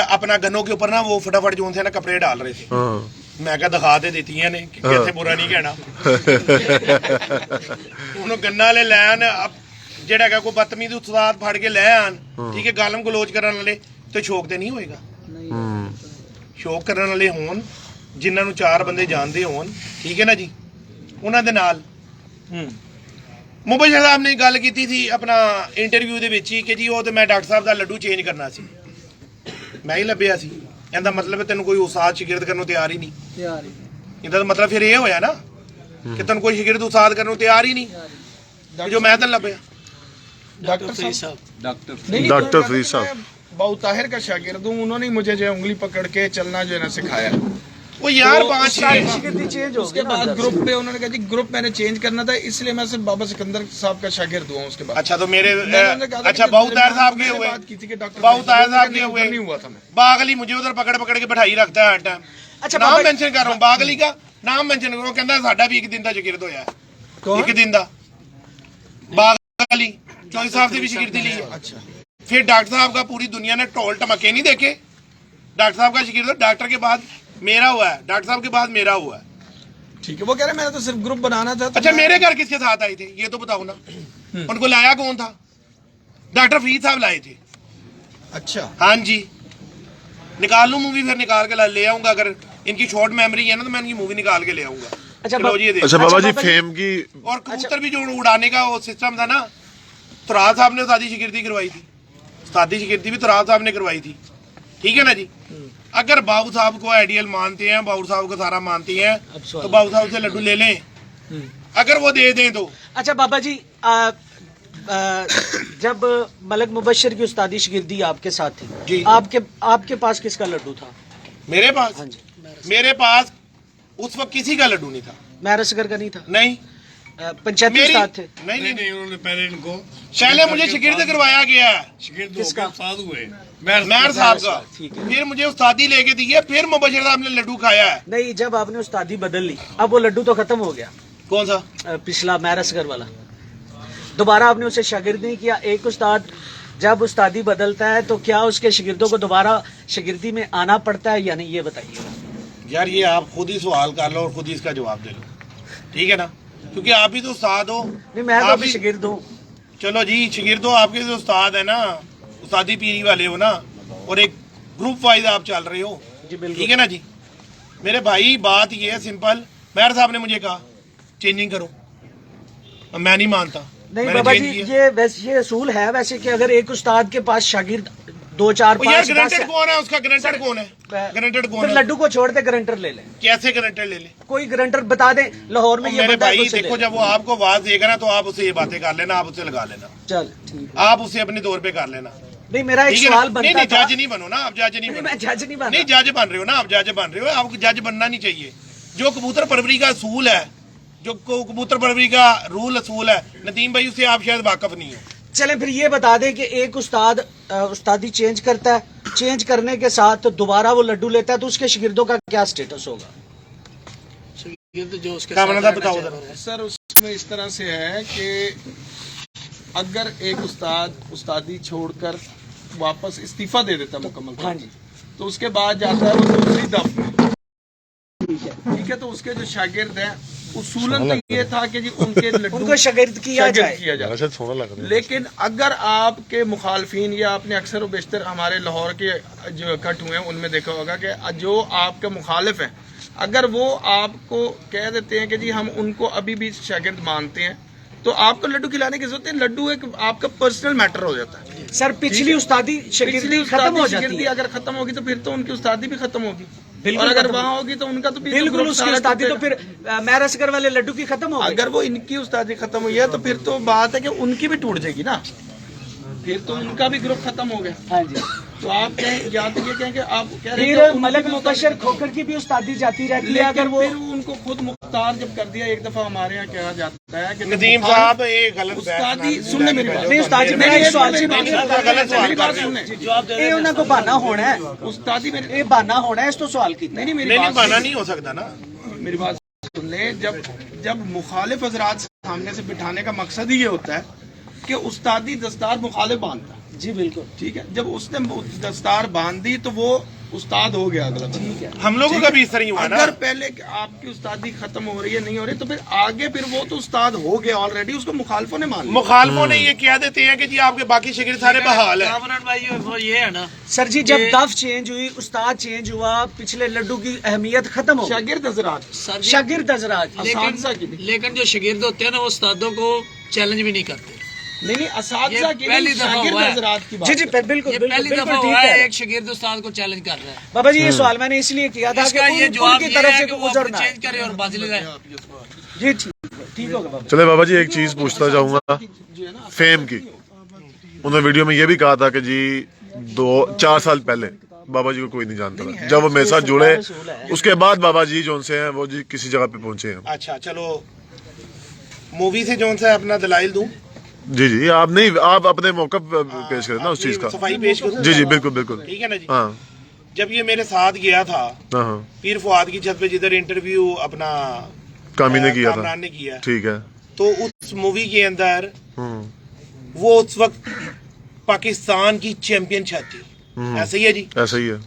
अपना गन्नों के ऊपर ना वो फटाफट जो थे ना कपड़े डाल रहे थे। मैं क्या दिखा दे देती है ने कि कैसे बुरा नहीं कहना। उन्होंने गन्ना ले लैन अब जेड़ा का कोई बदतमीज उस्ताद फड़ के ले आन, ठीक है, गालम गलोच करने वाले तो शौक तो नहीं होएगा। शौक करने वाले होन जिन्हां नूं चार बंदे जानते होन, ठीक है ना जी, उन्हां दे नाल। मुबशर साहब ने गल की थी अपना इंटरव्यू दे विच ही कि जी वो तो मैं डॉक्टर साहब दा लड्डू चेंज करना सी, मैं ही लभ्या सी। ਇਹਦਾ ਮਤਲਬ ਤੈਨੂੰ ਕੋਈ ਉਸਤਾਦ ਸ਼ਾਗਿਰਦ ਕਰਨ ਨੂੰ ਤਿਆਰ ਹੀ ਨਹੀਂ। ਇਹਦਾ ਮਤਲਬ ਫਿਰ ਇਹ ਹੋਇਆ ਨਾ ਕਿ ਤੈਨੂੰ ਕੋਈ ਸ਼ਾਗਿਰਦ ਉਸਤਾਦ ਕਰਨ ਨੂੰ ਤਿਆਰ ਹੀ ਨਹੀਂ, ਜੋ ਮੈਂ ਤਾਂ ਲੱਭਿਆ। डॉक्टर साहब, डॉक्टर फरीद साहब बाबू ताहिर का शागिर्द हूँ, उन्होंने मुझे जो है उंगली पकड़ के चलना जो है ना सिखाया। वो यार तो पांच शागिर्दी चेंज हो उसके गई बाद ग्रुप पे उन्होंने कहा जी ग्रुप मैंने चेंज करना था, इसलिए मैं सिर्फ बाबा सिकंदर साहब का शागिर्द हुआ। उसके बाद अच्छा तो मेरे मैंने कहा था अच्छा कि बाबू ताहिर साहब के हुए, बात की थी कि डॉक्टर बाबू ताहिर साहब के हुए, नहीं हुआ था मैं। बागली मुझे उधर पकड़ पकड़ के बैठाई रखता है हर टाइम। अच्छा नाम मेंशन कर रहा हूँ, बागली का नाम मेंशन करो, कहता साडा भी एक दिन का शागिर्द होया है, एक दिन का। बागली चौधरी साहब से भी शागिर्दी ली है। अच्छा, फिर डॉक्टर साहब का पूरी दुनिया ने टोल टमके नहीं देखे। डॉक्टर साहब का शागिर्द डॉक्टर के बाद मेरा हुआ है, डॉक्टर साहब के बाद मेरा हुआ है। ठीक है, वो कह रहे मैंने तो सिर्फ ग्रुप बनाना था। तो अच्छा मेरे घर किसके साथ आए थे ये तो बताओ ना, उनको लाया कौन था? डॉक्टर फरीद साहब लाए थे। अच्छा, हाँ जी, निकाल लूं मूवी, फिर निकाल के ले आऊंगा। अगर इनकी शॉर्ट मेमोरी है ना तो मैं इनकी मूवी निकाल के ले आऊंगा। अच्छा चलो जी ये देखो। अच्छा बाबा जी बाबा जी, फेम की और कबूतर भी जो उड़ाने का वो सिस्टम था ना, तुराल साहब ने उस्तादी शागिर्दी करवाई थी, उस्तादी शागिर्दी भी तुराल साहब ने करवाई थी, ठीक है ना जी। अगर बाबू साहब को आइडियल मानते हैं, बाबू साहब को सारा मानते हैं, तो बाबू साहब से लड्डू ले लें, अगर वो दे दें तो। अच्छा बाबा जी, जब मलक मुबशर की उस्तादी शागिर्दी आपके साथ थी जी। आपके पास किसका लड्डू था? मेरे पास, हाँ जी, मेरे पास उस वक्त किसी का लड्डू नहीं था। मैरसगर का नहीं था? नहीं पंचायती मेरी उस्ताद थे? नहीं नहीं, नहीं उन्होंने पहले इनको पहले मुझे शागिर्द करवाया गया है शागिर्द किसका? होकर उस्ताद हुए मेहर साहब का, ठीक है। फिर मुझे उस्तादी लेके दी है, फिर मुबशर साहब ने लड्डू खाया है। नहीं, जब आपने उस्तादी बदल ली अब वो लड्डू तो खत्म हो गया, कौन सा? पिछला मैरसगर वाला। दोबारा आपने उसे शागिर्द नहीं किया। एक उस्ताद जब उस्तादी बदलता है तो क्या उसके शागिर्दों को दोबारा शागिर्दी में आना पड़ता है या नहीं, ये बताइए। यार ये आप खुद ही सवाल कर लो और खुद ही इसका जवाब दे लो, ठीक है ना, क्योंकि आप ही तो उस्ताद हो। नहीं, मैं तो आप अभी ही- शागिर्द हूँ। चलो जी शागिर्द हो, आपके जो उस्ताद है ना, उस्तादी पीरी वाले हो ना, और एक ग्रुप वाइज आप चल रहे हो, जी बिल्कुल। ठीक है ना जी। मेरे भाई बात ये है सिंपल, मेहर साहब ने मुझे कहा चेंजिंग करो, अब मैं नहीं मानता। नहीं मैंने बाबा change जी, किया। ये असूल है वैसे कि अगर एक उस्ताद के पास शागिर्द 2 4 वो यार 5 गारंटेड कौन है उसका? गारंटेड कौन है? गारंटेड कौन फिर है? लड्डू को छोड़ दे गारंटर ले ले, कैसे गारंटेड ले ले? कोई गारंटर बता दे लाहौर में और ये मेरे बंदा है, भाई उसे ले देखो ले। जब वो आपको आवाज देगा ना तो आप उससे ये बातें कर लेना, आप उससे लगा लेना, चल ठीक है। आप उससे अपने दौर पे कर लेना, नहीं, मेरा एक ठीक है ना? सवाल नहीं बनता नहीं, था। जज नहीं बनो ना आप, जज नहीं नहीं, बनो। मैं जज नहीं बना। नहीं जज बन रहे हो ना आप, जज बन रहे हो, आपको जज बनना नहीं चाहिए। जो कबूतर परवरी का असूल है, जो कबूतर परवरी का रूल असूल है, नदीम भाई उससे आप शायद वाकफ नहीं हो। चले फिर ये बता दें कि एक उस्ताद उस्तादी चेंज करता है, चेंज करने के साथ दोबारा वो लड्डू लेता है तो उसके शागिर्दों का क्या स्टेटस होगा? शागिर्द जो उसके क्या साथ बना था रहना बताओ चाह जरा। रहे हैं। सर उसमें इस तरह से है कि अगर एक उस्ताद उस्तादी छोड़कर वापस इस्तीफा दे देता है मुकम्मल। हाँ जी। तो उसके बाद जाता है वो दूसरी दफ में, ठीक है। तो उसके जो शागिर्द हैं उसूलन तो ये था कि जी उनके लड्डू उनको शागिर्द किया जाए। शायद सोना लग रहा है। लेकिन अगर आपके मुखालफिन या आपने अक्सर व बेशतर हमारे लाहौर के जो इकट्ठ हुए हैं उनमें देखा होगा कि जो आपके मुखालिफ हैं, अगर वो आपको कह देते हैं कि जी हम उनको अभी भी शागिर्द मानते हैं, तो आपको लड्डू खिलाने की जरूरत है। लड्डू एक आपका पर्सनल मैटर हो जाता है। सर पिछली उस्तादी शागिर्दी खत्म हो जाती है। अगर खत्म होगी तो फिर तो उनकी उस्तादी भी खत्म होगी, बिल्कुल और अगर खत्म वहाँ होगी तो उनका तो बिल्कुल उसकी उस्तादी तो फिर महर असगर वाले लड्डू की खत्म हो गई। अगर वो इनकी उस्तादी खत्म हुई है तो फिर तो बात है कि उनकी भी टूट जाएगी ना, फिर तो उनका भी ग्रुप खत्म हो गया। हाँ जी। तो आप कहें या तो ये कहें कि आप कह रहे हैं फिर कि उनकी मलक भी मुबशर खोकर की भी उस्तादी जाती रहती है। अगर लेकिन वो फिर उनको खुद मुख्तार जब कर दिया, एक दफा हमारे यहाँ कहा जाता है कि नदीम साहब ये गलत उस्तादी सुनने मेरी बात, नहीं उस्ताद जी मेरा एक सवाल मेरी बात सुनने, ਇਹ ਉਹਨਾਂ ਕੋ ਬਹਾਨਾ ਹੋਣਾ ਹੈ। उस्तादी मेरी ਇਹ बहाना होना है, इस तो सवाल की नहीं मेरी नहीं बात बहाना नहीं हो सकता ना। मेरी बात सुन ले। जब मुखालिफ हजरात सामने से बिठाने का मकसद ही ये होता है कि उस्तादी दस्तार मुखालिफ बांधता है। जी बिल्कुल ठीक है, जब उसने दस्तार बांध दी तो वो उस्ताद हो गया अगला। ठीक है, हम लोगों का भी इस तरह ही हुआ ना। अगर पहले आपकी उस्तादी खत्म हो रही है नहीं हो रही तो फिर आगे फिर वो तो उस्ताद हो गया ऑलरेडी, उसको मुखालफों ने मान लिया। मुखालफों ने ये कह देते हैं कि जी आपके बाकी शिगिर्द सारे बहाल है। वो ये है ना, सर जी जब दफ चेंज हुई, उस्ताद चेंज हुआ, पिछले लड्डू की अहमियत खत्म हो गई। शागिर्द हजरात शागिर्द हजरात लेकिन जो शागिर्द होते हैं ना वो उस्तादों को चैलेंज भी नहीं करते। नहीं असातिज़ा की पहली नहीं, दफा शागिर्द हुआ है। हजरात की बात जी जी है। बिल्कुल ये बिल्कुल पहली बिल्कुल दफा ठीक हुआ है है। एक शागिर्द उस्ताद को चैलेंज कर रहा है। बाबा जी ये सवाल मैंने इसलिए किया था कि इसका ये जवाब उनकी ये तरफ है से कि वो गुजरना है। चेंज करे और बाजिल लगाए। जी ठीक होगा बाबा। चले बाबा जी एक चीज पूछना चाहूंगा फेम की। उन्होंने वीडियो में ये भी कहा था कि जी 2-4 साल पहले बाबा जी को कोई नहीं जानता था। जब वो मेरे साथ जुड़े उसके बाद बाबा जी जो उनसे हैं वो जी किसी जगह पे पहुंचे हैं। अच्छा चलो मूवी से जो सा अपना दलाइल दूं। जी जी आप नहीं, आप अपने मौका पेश करें ना उस चीज का। सफाई पेश करूं। जी जी बिल्कुल बिल्कुल। ठीक है ना जी। हाँ जब ये मेरे साथ गया था हाँ पीर फुआद की छत पे जिधर इंटरव्यू अपना कामी ने किया था, कामरान ने किया, ठीक है। तो उस मूवी के अंदर वो उस वक्त पाकिस्तान की चैंपियन छत थी, ऐसा ही है जी। ऐसा ही है।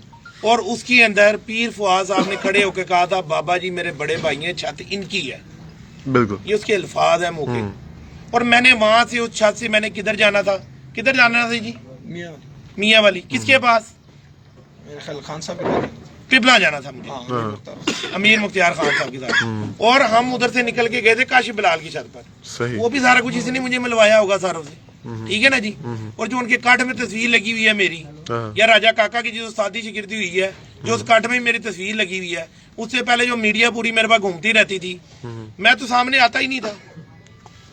और उसके अंदर पीर फुआद साहब ने खड़े होकर कहा था बाबा जी मेरे बड़े भाई हैं, छत इनकी है। बिल्कुल ये उसके अल्फाज है मुंह के। और मैंने वहां से उस छत से मैंने किधर जाना था जी? मियाँ वाली किसके पास? मेरे ख्याल खान साहब के पास। पिपला जाना था मुझे, अमीर मुख्तियार खान साहब के साथ। और हम उधर से निकल के गए थे काशी बिलाल की छत पर। सही। वो भी सारा कुछ इसने मुझे मिलवाया होगा सारों से, ठीक है ना जी। और जो उनके काट में तस्वीर लगी हुई है मेरी, या राजा काका की जो शादी शिगिर्दी हुई है, जो उस काट में मेरी तस्वीर लगी हुई है, उससे पहले जो मीडिया पूरी मेरे पास घूमती रहती थी, मैं तो सामने आता ही नहीं था।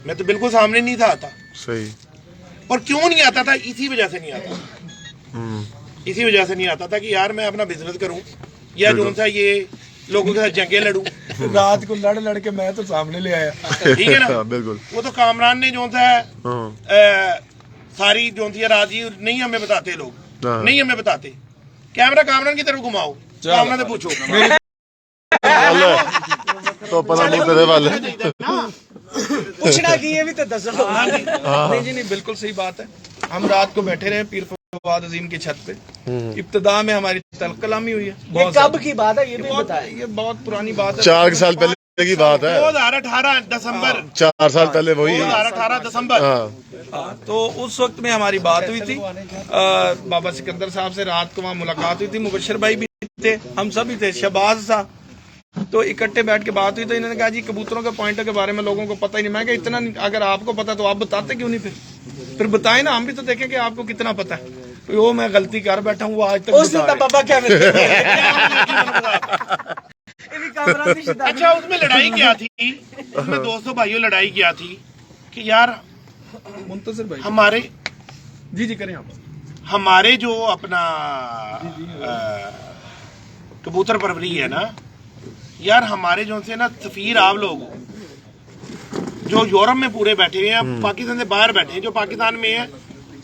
मैं तो बिल्कुल सामने नहीं था आता। सही। और क्यों नहीं आता था? इसी वजह से नहीं आता। इसी वजह से नहीं आता था कि यार मैं अपना बिजनेस करूं या जो सा ये लोगों के साथ जंगे लड़ूं। रात को लड़ लड़ के मैं तो सामने ले आया। ठीक है ना। बिल्कुल। वो तो कामरान ने जो सा सारी जो थी रात ही नहीं हमें बताते लोग, नहीं हमें बताते। कैमरा कामरान की तरफ घुमाओ, कामरान से पूछो। तो पता नहीं तेरे वाले पूछना की ये भी तो दस नहीं जी नहीं बिल्कुल सही बात है। हम रात को बैठे रहे पीर फवाद अजीम की छत पे। इब्तिदा में हमारी तलब कलामी हुई है। ये कब की बात है ये भी बताएं। ये बहुत पुरानी बात है। 4 साल पहले की बात है। 2018 दिसंबर। 4 साल पहले वही 2018 दिसंबर। तो उस वक्त में हमारी बात हुई थी बाबा सिकंदर साहब से। रात को वहाँ मुलाकात हुई थी। मुबशर भाई भी थे, हम सभी थे, शहबाज था। तो इकट्ठे बैठ के बात हुई तो इन्होंने कहा जी कबूतरों के पॉइंट के बारे में लोगों को पता ही नहीं। मैं कहा इतना नहीं, अगर आपको पता तो आप बताते क्यों नहीं? फिर बताएं ना, हम भी तो देखें कि आपको कितना पता है। तो वो मैं गलती कर बैठा हूँ, वो आज तक उस दिन बाबा क्या अच्छा उसमें लड़ाई क्या थी? उसमें 200 भाइयों लड़ाई क्या थी कि यार मुंतजिर भाई हमारे जी करें आप, हमारे जो अपना कबूतर परवरी है ना यार, हमारे जो से ना सफीर आप लोग जो यूरोप में पूरे बैठे हुए हैं, पाकिस्तान से बाहर बैठे हैं, जो पाकिस्तान में है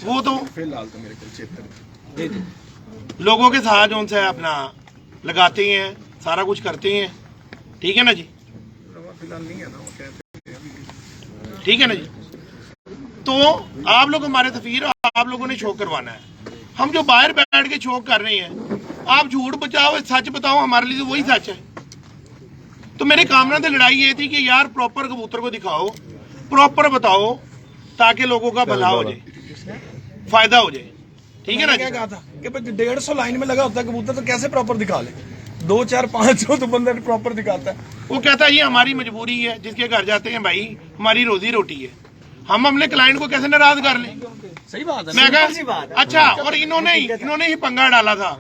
वो तो फिलहाल तो मेरे को लोगों के साथ जो उनसे अपना लगाते हैं, सारा कुछ करते हैं। ठीक है ना जी, ठीक है ना जी। तो आप लोग हमारे सफीर, आप लोगों ने शो करवाना है। हम जो बाहर बैठ के शौक कर रहे हैं, आप झूठ बचाओ सच बताओ, हमारे लिए तो वही सच है। तो मेरे कामना से लड़ाई ये थी कि यार प्रॉपर कबूतर को दिखाओ, प्रॉपर बताओ, ताकि लोगों का भला हो जाए, फायदा हो जाए। ठीक है ना? क्या कहा था कि भाई 150 लाइन में लगा होता है कबूतर, तो कैसे प्रॉपर दिखा ले? 2 4 500 तो बंदा प्रॉपर दिखाता है। वो कहता है ये हमारी मजबूरी है, जिसके घर जाते हैं भाई हमारी रोजी रोटी है, हम अपने क्लाइंट को कैसे नाराज कर लें? सही बात है। मैं कहा अच्छा, और इन्होंने ही पंगा डाला था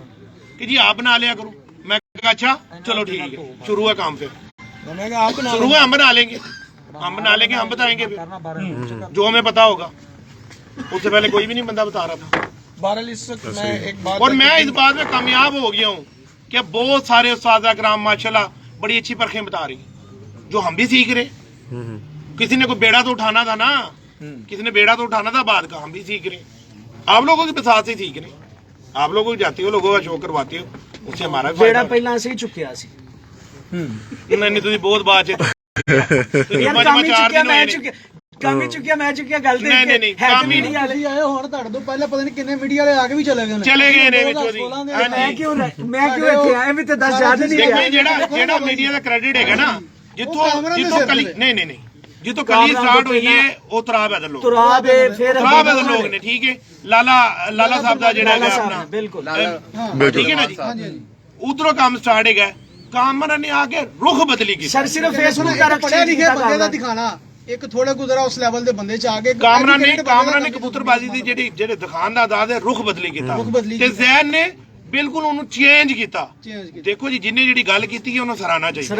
कि जी आप बना लिया करो। मैं कहा अच्छा चलो ठीक है, शुरू है काम। फिर मैं कहा आप शुरू है, हम बना लेंगे, हम बताएंगे फिर जो हमें पता होगा। उससे पहले कोई भी नहीं बंदा बता रहा था। बहरहाल इस वक्त मैं एक बात, और मैं इस बात में कामयाब हो गया हूँ कि बहुत सारे उस्ताद कराम माशाल्लाह बड़ी अच्छी परखें बता रही, जो हम भी सीख रहे। किसी ने कोई बेड़ा तो उठाना था ना, किसी ने बेड़ा तो उठाना था, बात का हम भी सीख रहे। आप लोगों के साथ से सीख रहे, आप लोगों को जाते हो, लोगों का शो करवाते हो, उससे हमारा भी बेड़ा फायदा पहला से ही चुकिया सी नहीं ਤੁਸੀਂ ਬਹੁਤ ਬਾਤ ਹੈ ਯਾਰ ਕੰਮ ਹੀ ਚੁੱਕਿਆ ਮੈਂ ਚੁੱਕਿਆ, ਕੰਮ ਹੀ ਚੁੱਕਿਆ ਮੈਂ ਚੁੱਕਿਆ, ਗੱਲ ਤੇ ਨਹੀਂ ਕੰਮ ਹੀ ਨਹੀਂ ਅਸੀਂ ਆਏ ਹੁਣ ਤੁਹਾਡੇ ਤੋਂ ਪਹਿਲਾਂ ਪਤਾ ਨਹੀਂ ਕਿੰਨੇ ਮੀਡੀਆ ਵਾਲੇ ਆ ਕੇ ਵੀ ਚਲੇ ਗਏ ਨੇ। ਚਲੇ ਗਏ ਨੇ ਵਿੱਚੋਂ ਦੀ। ਮੈਂ ਕਿਉਂ ਇੱਥੇ ਆਇਆ ਵੀ ਤੇ 10 ਯਾਦ ਨਹੀਂ ਦੇਖੋ ਰਿਹਾ। ਜਿਹੜਾ ਮੀਡੀਆ ਦਾ ਕ੍ਰੈਡਿਟ ਹੈਗਾ ਨਾ, ਜਿੱਥੋਂ ਕਲੀ ਨਹੀਂ ਜਿੱਥੋਂ ਕਲੀ ਸਟਾਰਟ ਹੋਈ ਹੈ ਉਹ ਤਰਾਬ ਹੈ ਲੋਕ, ਤੁਰਾਬ ਫਿਰ ਤਰਾਬ ਹੈ ਲੋਕ ਨੇ। ਠੀਕ ਹੈ, ਲਾਲਾ ਸਾਹਿਬ ਦਾ ਜਿਹੜਾ ਹੈਗਾ ਆਪਣਾ, ਬਿਲਕੁਲ ਠੀਕ ਹੈ ਨਾ ਜੀ, ਉਧਰੋਂ ਕੰਮ ਸਟਾਰਟ ਹੈਗਾ। ਕਾਮਰਾ ਨੇ ਆ ਕੇ ਰੁਖ ਬਦਲੀ ਕੀਤੀ। ਸਰ ਸਿਰਫ ਫੇਸਬੁੱਕ ਦਾ ਪੜ੍ਹੇ ਲਿਖੇ ਬੰਦੇ ਦਾ ਦਿਖਾਣਾ, ਇੱਕ ਥੋੜੇ ਗੁਜ਼ਰਾ ਉਸ ਲੈਵਲ ਦੇ ਬੰਦੇ ਚ ਆ ਕੇ ਕਾਮਰਾ ਨੇ ਕਬੂਤਰਬਾਜ਼ੀ ਦੀ ਜਿਹੜੇ ਦਿਖਾਣ ਦਾ ਅੰਦਾਜ਼ ਹੈ, ਰੁਖ ਬਦਲੀ ਕੀਤਾ ਤੇ ਜ਼ਹਿਨ ਨੇ ਬਿਲਕੁਲ ਉਹਨੂੰ ਚੇਂਜ ਕੀਤਾ। ਦੇਖੋ ਜੀ, ਜਿੰਨੇ ਜਿਹੜੀ ਗੱਲ ਕੀਤੀ ਹੈ ਉਹਨੂੰ ਸਰਾਹਨਾ ਚਾਹੀਦਾ।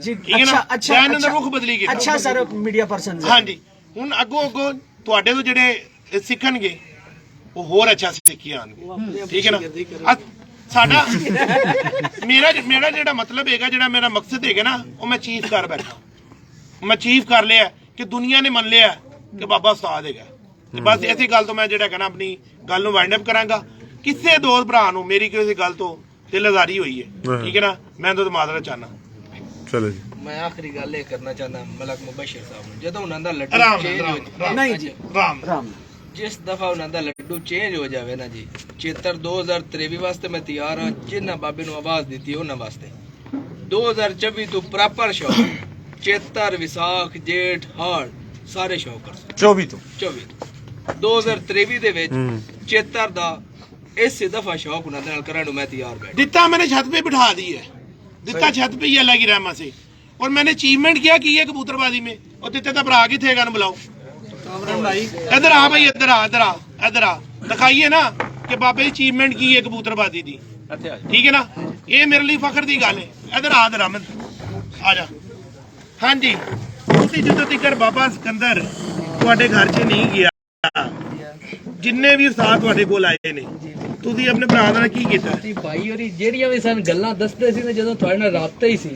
ਠੀਕ ਹੈ ਨਾ? ਜ਼ਹਿਨ ਦਾ ਰੁਖ ਬਦਲੀ ਕੀਤਾ। ਅੱਛਾ ਸਰ, ਮੀਡੀਆ ਪਰਸਨ ਹਾਂਜੀ, ਹੁਣ ਅੱਗੋਂ ਤੁਹਾਡੇ ਤੋਂ ਜਿਹੜੇ ਸਿੱਖਣਗੇ ਉਹ ਹੋਰ ਅੱਛਾ ਸਿੱਖੀ ਆਣਗੇ। ਠੀਕ ਹੈ ਨਾ? ਸਾਡਾ ਮੇਰਾ ਜਿਹੜਾ ਮਤਲਬ ਹੈਗਾ, ਜਿਹੜਾ ਮੇਰਾ ਮਕਸਦ ਹੈਗਾ ਨਾ, ਉਹ ਮੈਂ ਚੀਫ ਕਰ ਬੈਠਾ। ਮੈਂ ਚੀਫ ਕਰ ਲਿਆ ਕਿ ਦੁਨੀਆ ਨੇ ਮੰਨ ਲਿਆ ਕਿ ਬਾਬਾ ਉਸਤਾਦ ਹੈਗਾ। ਤੇ ਬਸ ਇਸੇ ਗੱਲ ਤੋਂ ਮੈਂ ਜਿਹੜਾ ਕਹਿਣਾ ਆਪਣੀ ਗੱਲ ਨੂੰ ਵਾਈਂਡ ਅਪ ਕਰਾਂਗਾ। ਕਿਸੇ ਦੋਸਤ ਭਰਾ ਨੂੰ ਮੇਰੀ ਕਿਸੇ ਗੱਲ ਤੋਂ ਦਿਲ ਆਜ਼ਾਰੀ ਹੋਈ ਹੈ, ਠੀਕ ਹੈ ਨਾ, ਮੈਂ ਤਾਂ ਮਾਜ਼ਰਤ ਚਾਹਨਾ। ਚਲੋ ਜੀ, ਮੈਂ ਆਖਰੀ ਗੱਲ ਇਹ ਕਰਨਾ ਚਾਹੁੰਦਾ ਮਲਕ ਮੁਬਸ਼ਰ ਸਾਹਿਬ ਨੂੰ, ਜਦੋਂ ਉਹਨਾਂ ਦਾ ਆਰਾਮ ਲੱਡੂ ਨਾਲ, ਚੇਂਜ ਆਰਾਮ ਨਹੀਂ ਜੀ, ਰਾਮ ਜਿਸ ਦਫਾ ਉਹਨਾਂ ਦਾ ਲੱਡੂ ਚੇਂਜ ਹੋ ਜਾਵੇ ਨਾ ਜੀ, ਚੇਤਰ 2023 ਵਾਸਤੇ ਮੈਂ ਤਿਆਰ ਹਾਂ। ਜਿੰਨਾ ਬਾਬੇ ਨੂੰ ਆਵਾਜ਼ ਦਿੱਤੀ ਉਹਨਾਂ ਵਾਸਤੇ 2024 ਤੋਂ ਪ੍ਰੋਪਰ ਸ਼ੌਕ, ਚੇਤਰ, ਵਿਸਾਖ, ਜੇਠ, ਹਾੜ ਸਾਰੇ ਸ਼ੌਕ ਕਰ ਸਕਦੇ। 24 ਤੋਂ 2023 ਦੇ ਵਿੱਚ ਚੇਤਰ ਦਾ ਇਸੇ ਦਫਾ ਸ਼ੌਕ ਉਹਨਾਂ ਦੇ ਨਾਲ ਕਰਨ ਨੂੰ ਮੈਂ ਤਿਆਰ ਬੈਠਾ। दिता मैंने छत पे बिठा दी है, दिता छत पे ही अल्लाह की रहमत से। और मैंने अचीवमेंट क्या की है कबूतरबाजी में। और दिते तो भरा की थे गन बुलाओ, इधर आ भाई, इधर आ दिखाइए ना कि बाबे अचीवमेंट की है कबूतरबाजी दी। ठीक है ना? ये मेरे लिए फखर की गल है। इधर आ अहमद आ जा। हाँ जी, ਜਦੋਂ ਤੱਕ ਬਾਬਾ ਸਿਕੰਦਰ ਤੁਹਾਡੇ ਘਰ 'ਚ ਨਹੀਂ ਗਿਆ, ਜਿੰਨੇ ਵੀ ਉਸਤਾਦ ਤੁਹਾਡੇ ਕੋਲ ਆਏ ਨੇ, ਤੁਸੀਂ ਆਪਣੇ ਭਰਾ ਨਾਲ ਕੀ ਕੀਤਾ? ਭਾਈ ਹੋਰੀ ਜਿਹੜੀਆਂ ਵੀ ਸਾਨੂੰ ਗੱਲਾਂ ਦੱਸਦੇ ਸੀ ਨਾ, ਜਦੋਂ ਤੁਹਾਡੇ ਨਾਲ ਰਾਬਤਾ ਹੀ ਸੀ,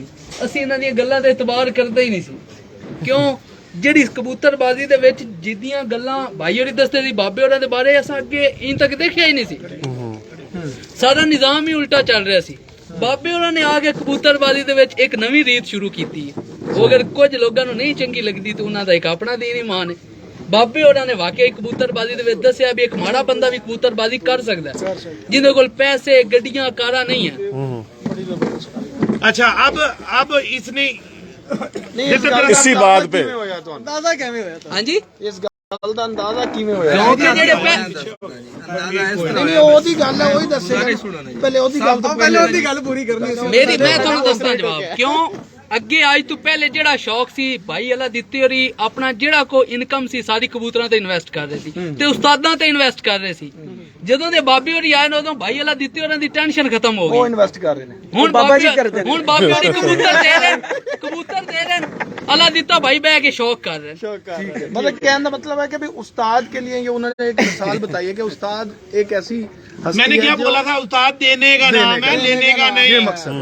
ਅਸੀਂ ਇਹਨਾਂ ਦੀਆਂ ਗੱਲਾਂ ਤੇ ਇਤਬਾਰ ਕਰਦੇ ਹੀ ਨਹੀਂ ਸੀ। ਕਿਉਂ? ਜਿਹੜੀ ਕਬੂਤਰਬਾਜ਼ੀ ਦੇ ਵਿੱਚ ਜਿੱਦੀਆਂ ਗੱਲਾਂ ਭਾਈ ਹੋਰੀ ਦੱਸਦੇ ਸੀ ਬਾਬੇ ਹੋਰਾਂ ਦੇ ਬਾਰੇ, ਅਸਾਂ ਅੱਗੇ ਇਨ ਤੱਕ ਦੇਖਿਆ ਹੀ ਨਹੀਂ ਸੀ। ਸਾਰਾ ਨਿਜ਼ਾਮ ਹੀ ਉਲਟਾ ਚੱਲ ਰਿਹਾ ਸੀ। ਬਾਬੇ ਹੋਰਾਂ ਨੇ ਆ ਕੇ ਕਬੂਤਰਬਾਜ਼ੀ ਦੇ ਵਿੱਚ ਇੱਕ ਨਵੀਂ ਰੀਤ ਸ਼ੁਰੂ ਕੀਤੀ ਹੈ। ਉਹ ਅਗਰ ਕੁਝ ਲੋਕਾਂ ਨੂੰ ਨਹੀਂ ਚੰਗੀ ਲੱਗਦੀ ਤਾਂ ਉਹਨਾਂ ਦਾ ਇੱਕ ਆਪਣਾ ਦੀਨ ਈਮਾਨ ਹੈ। ਬਾਬੇ ਹੋਰਾਂ ਨੇ ਵਾਕਿਆ ਕਬੂਤਰਬਾਜ਼ੀ ਦੇ ਵਿੱਚ ਦੱਸਿਆ ਵੀ ਇੱਕ ਮਾੜਾ ਬੰਦਾ ਵੀ ਕਬੂਤਰਬਾਜ਼ੀ ਕਰ ਸਕਦਾ ਹੈ, ਜਿਹਦੇ ਕੋਲ ਪੈਸੇ, ਗੱਡੀਆਂ, ਕਾਰਾਂ ਨਹੀਂ ਹੈ। अच्छा, अब इसने इसी बात पे ਅੰਦਾਜ਼ਾ ਕਿਵੇਂ ਹੋਇਆ ਤਾਂ? ਹਾਂਜੀ, ਇਸ ਗੱਲ ਦਾ ਅੰਦਾਜ਼ਾ ਕਿਵੇਂ ਹੋਇਆ? ਕਿਉਂਕਿ ਜਿਹੜੇ ਨਹੀਂ ਉਹਦੀ ਗੱਲ ਹੈ, ਉਹੀ ਦੱਸੇਗਾ। ਪਹਿਲੇ ਉਹਦੀ ਗੱਲ ਤੋਂ ਪਹਿਲੇ ਉਹਦੀ ਗੱਲ ਪੂਰੀ ਕਰਨੀ ਸੀ। ਮੈਂ ਤੁਹਾਨੂੰ ਦੱਸਦਾ ਜਵਾਬ। ਕਿਉਂ? ਅੱਗੇ ਅੱਜ ਤੋਂ ਪਹਿਲੇ ਜਿਹੜਾ ਸ਼ੌਕ ਸੀ ਭਾਈ ਅੱਲਾ ਦਿੱਤੀ ਹੋਰੀ ਆਪਣਾ ਜਿਹੜਾ ਕੋ ਇਨਕਮ ਸੀ ਸਾਰੀ ਕਬੂਤਰਾਂ ਤੇ ਇਨਵੈਸਟ ਕਰ ਰਹੇ ਸੀ ਤੇ ਉਸਤਾਦਾਂ ਤੇ ਇਨਵੈਸਟ ਕਰ ਰਹੇ ਸੀ। ਜਦੋਂ ਦੇ ਬਾਬੇ ਹੋਰੀ ਆਏ ਨੇ ਉਦੋਂ ਭਾਈ ਅੱਲਾ ਦਿੱਤੀ ਹੋਰਾਂ ਦੀ ਟੈਨਸ਼ਨ ਖਤਮ ਹੋ ਗਈ। ਉਹ ਇਨਵੈਸਟ ਕਰ ਰਹੇ ਨੇ। ਹੁਣ ਬਾਬੇ ਹੋਰੀ ਕਬੂਤਰ ਦੇ ਰਹੇ ਅੱਲਾ ਦਿੱਤਾ ਭਾਈ ਬਹਿ ਕੇ शौक कर रहे हैं। ठीक है, मतलब कहने का मतलब है कि भाई उस्ताद के लिए ये उन्होंने एक मिसाल बताई है कि उस्ताद एक ऐसी हस्ती मैंने है क्या जो बोला था, उस्ताद देने का नाम है, लेने का नहीं। ये मकसद।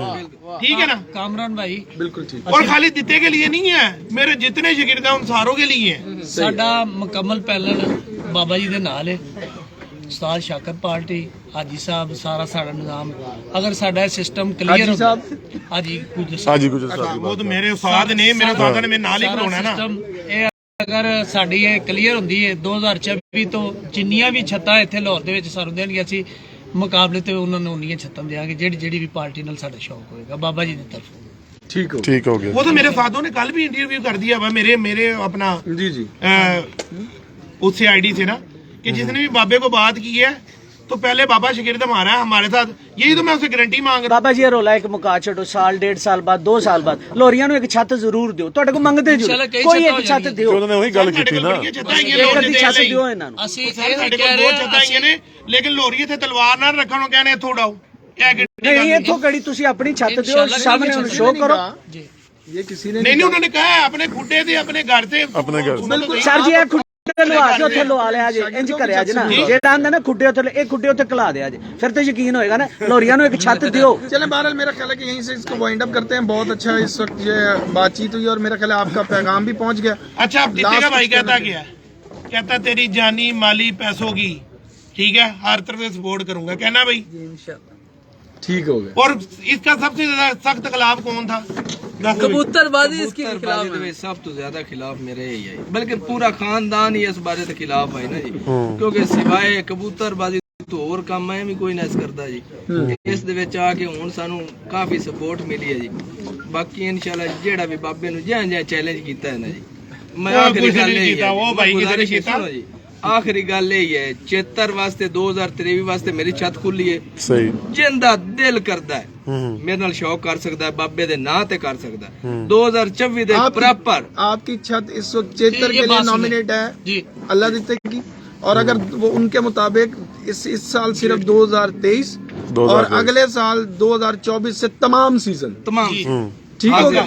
ठीक है ना? कामरान भाई बिल्कुल ठीक। और खाली दिते के लिए नहीं है, मेरे जितने शागिर्द हैं उन सारों के लिए है। ਸਾਡਾ ਮੁਕੰਮਲ ਪੈਨਲ ਬਾਬਾ ਜੀ ਦੇ ਨਾਲ ਹੈ। ਉਸਤਾਦ ਸ਼ਾਕਰ ਪਾਰਟੀ, ਹਾਜੀ ਸਾਹਿਬ, ਸਾਰਾ ਸਾਡਾ ਨਿਜ਼ਾਮ। ਅਗਰ ਸਾਡਾ ਸਿਸਟਮ ਕਲੀਅਰ ਹੋ, ਹਾਜੀ ਕੁਝ हाँ जी, कुछ वो तो मेरे उस्ताद ने, मेरे उस्ताद ने मेरे नाल ही कराना है ना। सिस्टम ਅਗਰ ਸਾਡੀ ਇਹ ਕਲੀਅਰ ਹੁੰਦੀ ਹੈ 2024 ਤੋਂ ਜਿੰਨੀਆਂ ਵੀ ਛੱਤਾਂ ਇੱਥੇ ਲਾਹੌਰ ਦੇ ਵਿੱਚ ਸਾਨੂੰ ਦੇਣਗੇ ਅਸੀਂ ਮੁਕਾਬਲੇ ਤੇ ਉਹਨਾਂ ਨੂੰ ਉਨੀਆਂ ਛੱਤਾਂ ਦੇਵਾਂਗੇ ਜਿਹੜੀ ਵੀ ਪਾਰਟੀ ਨਾਲ ਸਾਡਾ ਸ਼ੌਕ ਹੋਏਗਾ ਬਾਬਾ ਜੀ ਦੀ ਤਰਫੋਂ। ठीक हो ठीक हो गया। वो तो मेरे साथों ने कल भी इंटरव्यू कर दिया हुआ मेरे अपना जी जी उससे आईडी से ना कि जिसने भी बाबे को बात की है तो पहले बाबा शागिर्द हमारा है हमारे साथ, यही तो मैं उससे गारंटी मांग रहा ਬਾਬਾ ਜੀ ਇਹ ਰੋਲਾ ਇੱਕ ਮੁਕਾ ਛੱਡੋ, ਸਾਲ 1.5 ਸਾਲ ਬਾਅਦ 2 ਸਾਲ ਬਾਅਦ ਲੋਰੀਆਂ ਨੂੰ ਇੱਕ ਛੱਤ ਜ਼ਰੂਰ ਦਿਓ, ਤੁਹਾਡੇ ਕੋਲ ਮੰਗਦੇ ਜੂ ਕੋਈ ਇੱਕ ਛੱਤ ਦਿਓ, ਉਹਨਾਂ ਨੇ ਉਹੀ ਗੱਲ ਕੀਤੀ ਨਾ, ਇੱਕ ਅੱਧੀ ਛੱਤ ਦਿਓ ਇਹਨਾਂ ਨੂੰ। ਅਸੀਂ ਸਾਡੇ ਕੋਲ ਦੋ ਛੱਤਾਂ ਆਈਆਂ ਨੇ ਲੇਕਿਨ ਲੋਰੀ ਇੱਥੇ ਤਲਵਾਰ ਨਾਲ ਰੱਖਣ ਨੂੰ ਕਹਿੰਦੇ ਇੱਥੋਂ ਉਡਾਓ, ਨਹੀਂ ਇੱਥੋਂ ਕਿਹੜੀ ਤੁਸੀਂ ਆਪਣੀ ਛੱਤ ਦਿਓ, ਸਾਹਮਣੇ ਹੁਣ ਸ਼ੋਅ ਕਰੋ। ये किसी ने नहीं उन्होंने कहा है अपने खुड्डे से अपने घर से अपने घर से। बिल्कुल ਸਰ ਜੀ ਇਹ ਖੁੱਡੇ ਲਵਾ ਕੇ ਉੱਥੇ ਲਵਾ ਲਿਆ ਜੇ, ਇੰਜ ਕਰਿਆ ਜੇ ਨਾ, ਜਿਹੜਾ ਆਂਦਾ ਨਾ ਖੁੱਡੇ ਉੱਥੇ ਇਹ ਖੁੱਡੇ ਉੱਥੇ ਕਲਾ ਦਿਆ ਜੇ, ਫਿਰ ਤੇ ਯਕੀਨ ਹੋਏਗਾ ना ਲੋਰੀਆਂ ਨੂੰ ਇੱਕ ਛੱਤ ਦਿਓ। चले बहरहाल मेरा ख्याल है कि यहीं से इसको वाइंड अप करते हैं। बहुत अच्छा इस वक्त ये बातचीत हुई और मेरा ख्याल है आपका पैगाम भी पहुंच गया। अच्छा अब दीपे का भाई कहता क्या है, कहता तेरी जानी माली पैसों की ठीक है हर तरफ से सपोर्ट करूंगा, कहना भाई ठीक हो गया। और इसका सबसे ज्यादा सख्त खिलाफ कौन था? कबूतरबाजी इसके खिलाफ सब तो ज्यादा खिलाफ मेरे ही है, बल्कि पूरा खानदान ही इस बारे के खिलाफ है ना जी, क्योंकि सिवाय कबूतरबाजी तो और काम मैं भी कोई नहीं करता जी। इस दे विच आके हुण सानू काफी सपोर्ट मिली है जी। बाकी इंशाल्लाह जेड़ा भी बाबे नु ज्यादा चैलेंज कीता है ना जी, मैं आखिरी गल यही है जी, आखिरी गल यही है 76 वास्ते 2023 वास्ते मेरी छत खुली है, सही जिंदा दिल करदा है मेरे नाल शौक कर सकदा है, बाबे दे नां ते कर सकदा है। 2024 दे प्रॉपर आपकी छत इस वक्त 76 के लिए नॉमिनेट है जी अल्लाह देते की, और अगर वो उनके मुताबिक इस साल सिर्फ 2023 और अगले साल 2024 से तमाम सीजन तमाम ठीक हो गया।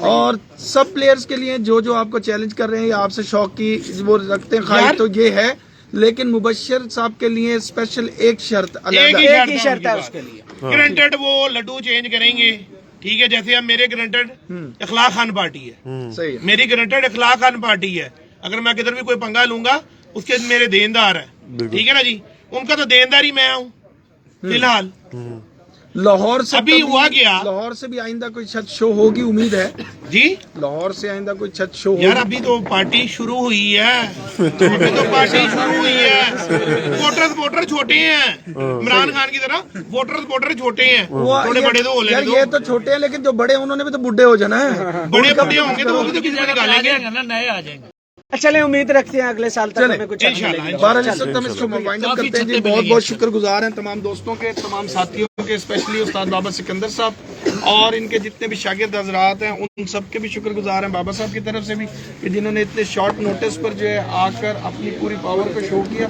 और सब प्लेयर्स के लिए जो जो आपको चैलेंज कर रहे हैं या आपसे शौक की वो रखते हैं ख्वाहिश तो ये है, लेकिन मुबश्शिर साहब के लिए स्पेशल एक शर्त अलग एक ही शर्त है उसके लिए, ग्रांटेड वो लड्डू चेंज करेंगे ठीक है, जैसे अब मेरे ग्रांटेड इखलाक खान पार्टी है, सही है। मेरी ग्रांटेड इखलाक खान पार्टी है, अगर मैं किधर भी कोई पंगा लूंगा उसके मेरे देनदार है ठीक है ना जी, उनका तो देनदार ही मैं हूँ फिलहाल। लाहौर से अभी हुआ क्या? लाहौर से भी आइंदा कोई छत शो होगी उम्मीद है जी, लाहौर से आइंदा कोई छत शो यार होगी। अभी तो पार्टी शुरू हुई है, अभी तो पार्टी शुरू हुई है, वोटर छोटे हैं इमरान खान की तरह, वोटर छोटे हैं, थोड़े बड़े तो हो यार लेने ये दो, तो छोटे हैं लेकिन जो बड़े हैं उन्होंने भी तो बुढ़े हो जाना है। बड़े बड़े होंगे तो वो भी तो किसी को निकालेंगे। नए आ जाएंगे। चले उम्मीद रखते हैं अगले साल तक हमें कुछ इंशाल्लाह। बारह इस वक्त हम इसको वाइंड अप करते हैं जी। बहुत बहुत शुक्रगुजार हैं तमाम दोस्तों के, तमाम साथियों के, स्पेशली उस्ताद बाबा सिकंदर साहब और इनके जितने भी शागिर्द हजरात हैं उन सब के भी शुक्रगुजार हैं बाबा साहब की तरफ से भी कि जिन्होंने इतने शॉर्ट नोटिस पर जो है आकर अपनी पूरी पावर को शो किया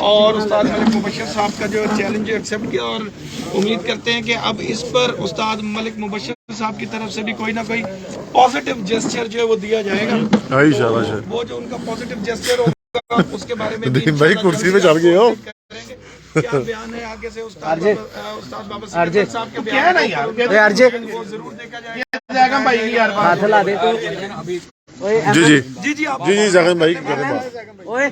और उस्ताद मलिक मुबश्शिर साहब का जो चैलेंज एक्सेप्ट किया, और उम्मीद करते हैं कि अब इस पर उस्ताद मलिक मुबश्शिर साहब की तरफ से भी कोई ना कोई पॉजिटिव जेस्चर जो है वो दिया जाएगा। आई शाबाश है। वो जो उनका पॉजिटिव जेस्चर होगा उसके बारे में दिन भाई कुर्सी पे चढ़ गए हो। क्या बयान है आगे से उस्ताद बाबा सिकंदर साहब के क्या है ना यार, आरजे वो जरूर देखा जाएगा। भाई की यार हाथ ला दे तो जी जी जी जी आप जी जी जगन भाई करें बात। ओए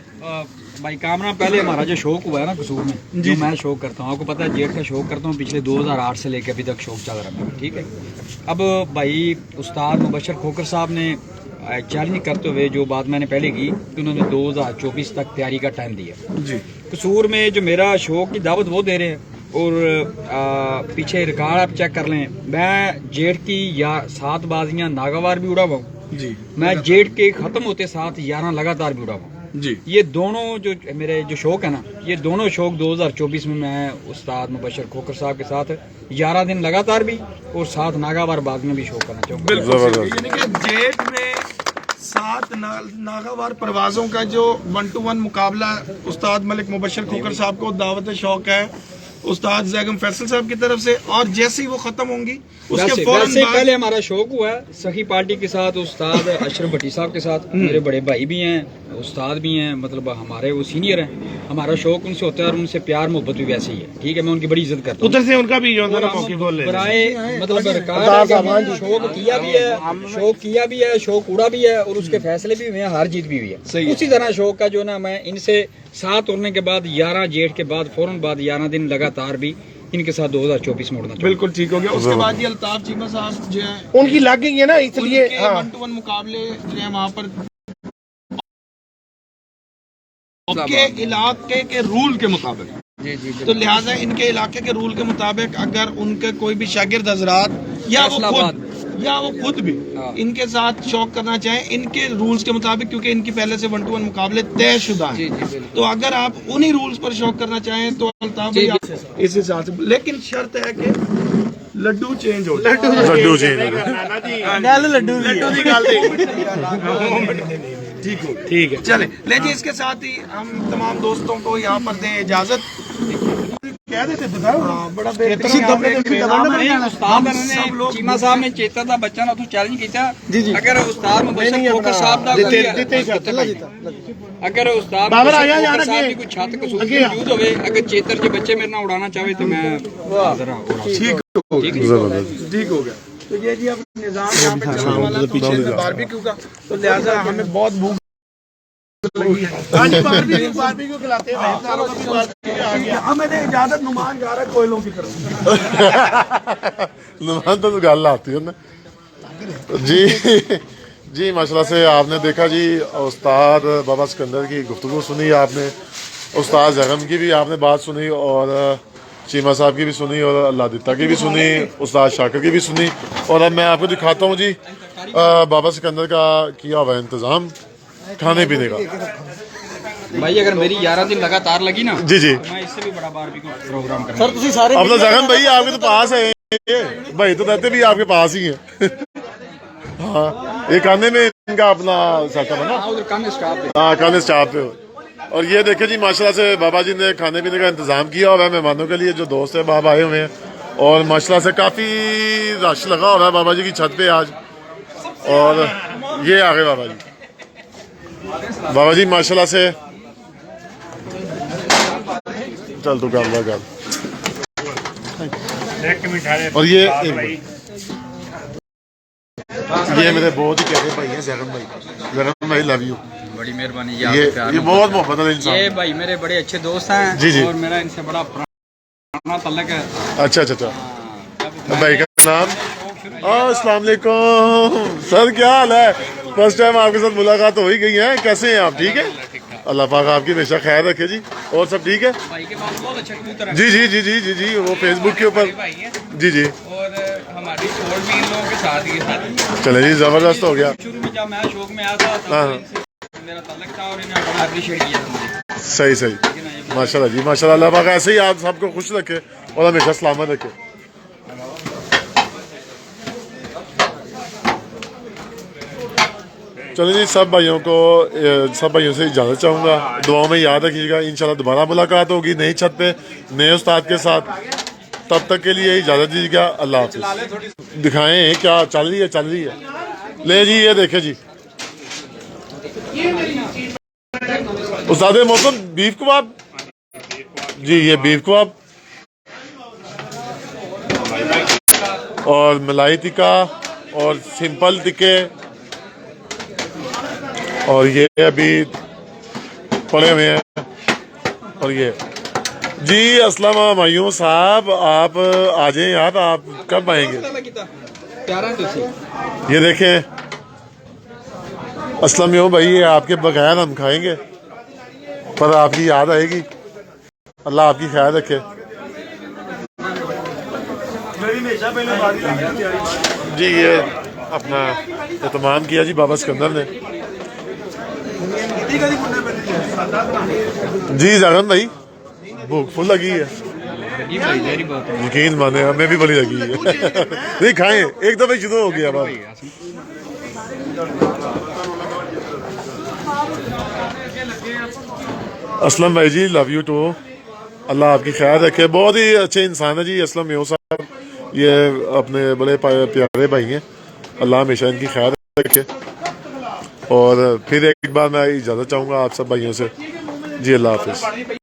भाई कामना पहले हमारा जो शौक हुआ है ना कसूर में, जो मैं शौक करता हूँ, आपको पता है जेठ का शौक करता हूँ पिछले 2008 से लेकर अभी तक शौक चल रहा है ठीक है। अब भाई उस्ताद मुबश्शिर खोकर साहब ने चैलेंज करते हुए जो बात मैंने पहले की कि उन्होंने 2024 तक तैयारी का टाइम दिया जी। कसूर में जो मेरा शौक की दावत वो दे रहे हैं, और पीछे रिकॉर्ड आप चेक कर लें, मैं जेठ की या 7 बाजियाँ नागावार भी उड़ा हुआ हूँ जी, मैं जेठ के खत्म होते साथ 11 लगातार भी उड़ा हुआ हूँ जी। ये दोनों जो मेरे जो शौक है ना, ये दोनों शौक 2024 में मैं उस्ताद मुबश्शिर खोकर साहब के साथ 11 दिन लगातार भी और 7 नागावार बाद में भी शौक करना चाहूँगा। बिल्कुल, यानी कि जेठ में 7 नागावार परवाजों का जो 1-to-1 मुकाबला उस्ताद मलिक मुबश्शिर खोकर साहब को दावत शौक है उस्ताद जैगम फैसल साहब की तरफ से, और जैसे ही वो खत्म होंगी उसके फौरन वैसे बाद पहले हमारा शौक हुआ है सखी पार्टी के साथ, उस्ताद अशरफ भट्टी साहब के साथ, मेरे बड़े भाई भी हैं, उस्ताद भी हैं, मतलब हमारे वो सीनियर हैं, हमारा शौक उनसे होता है और उनसे प्यार मोहब्बत भी वैसे ही है ठीक है, मैं उनकी बड़ी इज्जत करता हूँ। उधर से उनका भी जो है ना मौके बोल ले बराए मतलब शौक किया भी है, शौक उड़ा भी है और उसके फैसले भी हुए हैं, हार जीत भी हुई है। उसी तरह शौक का जो ना मैं इनसे 7 उड़ने के बाद 11 जेठ के बाद फौरन बाद 11 दिन लगातार भी इनके साथ 2024 में उड़ना चाहूँगा। बिल्कुल ठीक हो गया। उसके बाद ये अल्ताफ चीमा साहब जो है उनकी लग गई है ना, इसलिए 1-to-1 मुकाबले जो है वहाँ पर के इलाके के रूल के मुताबिक। जी जी तो लिहाजा इनके इलाके के रूल के मुताबिक अगर उनके कोई भी शागिर्द हजरात या वो खुद भी इनके साथ शौक करना चाहें इनके रूल्स के मुताबिक, क्योंकि इनकी पहले से 1-to-1 मुकाबले तयशुदा हैं, तो अगर आप उन्हीं रूल्स पर शौक करना चाहें तो अल्ताफ भाई इस हिसाब से, लेकिन शर्त है कि लड्डू चेंज हो जाए। लड्डू जी लड्डू की गल ठीक है। चले ले जी, इसके साथ ही हम तमाम दोस्तों को यहाँ पर दें इजाजत। कह देते बताओ बड़ा ਉਸਤਾਦ ਨੇ ਚੀਮਾ ਸਾਹਿਬ ਨੇ ਚੇਤਾ ਦਾ ਬੱਚਾ ਨੂੰ ਚੈਲੰਜ ਕੀਤਾ ਅਗਰ ਉਸਤਾਦ ਮੁਬਸ਼ਰ ਖੋਖਰ ਸਾਹਿਬ ਦਾ ਅਗਰ ਉਸਤਾਦ ਮੁਬਸ਼ਰ ਸਾਹਿਬ ਦੀ ਕੋਈ ਛੱਤ ਕਸੂਰ ਮੌਜੂਦ ਹੋਵੇ, ਅਗਰ ਚੇਤਰ ਚ ਬੱਚੇ ਮੇਰੇ ਨਾਲ ਉਡਾਣਾ ਚਾਹੇ तो मैं हाजिर हूं। ठीक हो गया। तो ये जी अब निजाम यहाँ पे चलने वाला पीछे से बारबेक्यू का, तो लिहाजा हमें बहुत भूख लगी है। आज बारबेक्यू खिलाते हैं भाई सारों को भी बारबेक्यू आ गया। हमें इजाजत नुमान जा रहा है कोयलों की तरफ। नुमान तो गल आती है ना जी। जी माशाल्लाह से आपने देखा जी, उस्ताद बाबा सिकंदर की गुफ्तगू सुनी आपने, उस्ताद जगम की भी आपने बात सुनी, और चीमा साहब की भी सुनी, और अल्लाह दित्ता की भी सुनी, उस्ताद शाकिर की भी सुनी। और अब मैं आपको दिखाता हूँ जी बाबा सिकंदर का किया हुआ इंतज़ाम खाने पीने का। भाई अगर मेरी 11 दिन लगातार लगी ना जी जी, मैं इससे भी बड़ा बारबेक्यू प्रोग्राम करूंगा। सर तुसी सारे अब तो जगन भाई आपके तो पास है भाई, तो रहते भी आपके पास ही हैं। हाँ, ये खाने में इनका अपना सेटअप है ना, उधर कम स्टाफ है। हाँ खाने स्टाफ पे। और ये देखे जी माशाल्लाह से बाबा जी ने खाने पीने का इंतज़ाम किया हुआ है मेहमानों के लिए, जो दोस्त है बाबा आए हुए हैं, और माशाल्लाह से काफ़ी रश लगा हुआ है बाबा जी की छत पे आज। और ये आ गए बाबा जी, बाबा जी माशाल्लाह से चल तो कर ला गल। और ये मेरे बहुत ही प्यारे भाई हैं जगन भाई, जगन भाई लव यू, बड़ी मेहरबानी। ये बहुत मोहब्बत वाले इंसान। ये भाई मेरे बड़े अच्छे दोस्त हैं जी जी, और मेरा इनसे बड़ा पुराना तल्लक है। अच्छा अच्छा अच्छा। भाई का नाम अस्सलाम वालेकुम सर, क्या हाल है? फर्स्ट टाइम आपके साथ मुलाकात हो ही गई है, कैसे हैं आप? ठीक है, अल्लाह पाक आपकी हमेशा खैर रखे जी। और सब ठीक है? भाई के पास बहुत अच्छा कबूतर है। जी जी जी जी जी जी, वो फेसबुक के ऊपर जी जी, और हमारी छोड़ भी इन लोगों के साथ ही है। चले जी, जबरदस्त हो गया। शुरू में जब मैं शौक में आया था तब इनसे मेरा तल्लक था और इन्हें बड़ा अप्रिशिएट किया था मुझे। सही सही, माशाल्लाह जी माशाल्लाह, अल्लाह पाक ऐसे ही आप सबको खुश रखे और हमेशा सलामत रखे। चलिए जी, सब भाइयों से इजाज़त चाहूँगा, दुआओं में याद रखिएगा। इंशाल्लाह दोबारा मुलाकात होगी नई छत पे नए उस्ताद के साथ, तब तक के लिए इजाज़त दीजिएगा। अल्लाह हाफ़िज़। दिखाएं क्या चल रही है, चल रही है। ले जी, ये देखे जी उस्ताद मौसम बीफ कबाब जी, ये बीफ कबाब और मलाई टिक्का और सिंपल टिक्के, और ये अभी पड़े हुए हैं। और ये जी अस्लम मायूं साहब, आप आ जाएं यार, आप कब आएंगे? ये देखें असलम यो भाई, ये आपके बगैर हम खाएंगे, पर आपकी याद आएगी। अल्लाह आपकी ख्याल रखे जी। ये अपना एहतमाम किया जी बाबा सिकंदर ने जी। जगन भाई भूख फुल लगी है, यकीन माने हमें भी बड़ी लगी है। नहीं खाएं, एक दफे शुरू हो गया बात। असलम भाई जी लव यू टू, अल्लाह आपकी ख्याल रखे। बहुत ही अच्छे इंसान है जी असलम यो साहब, ये अपने बड़े प्यारे भाई हैं, अल्लाह हमेशा इनकी ख्याल रखे। और फिर एक बार मैं इजाज़त चाहूँगा आप सब भाइयों से जी, अल्लाह हाफिज़।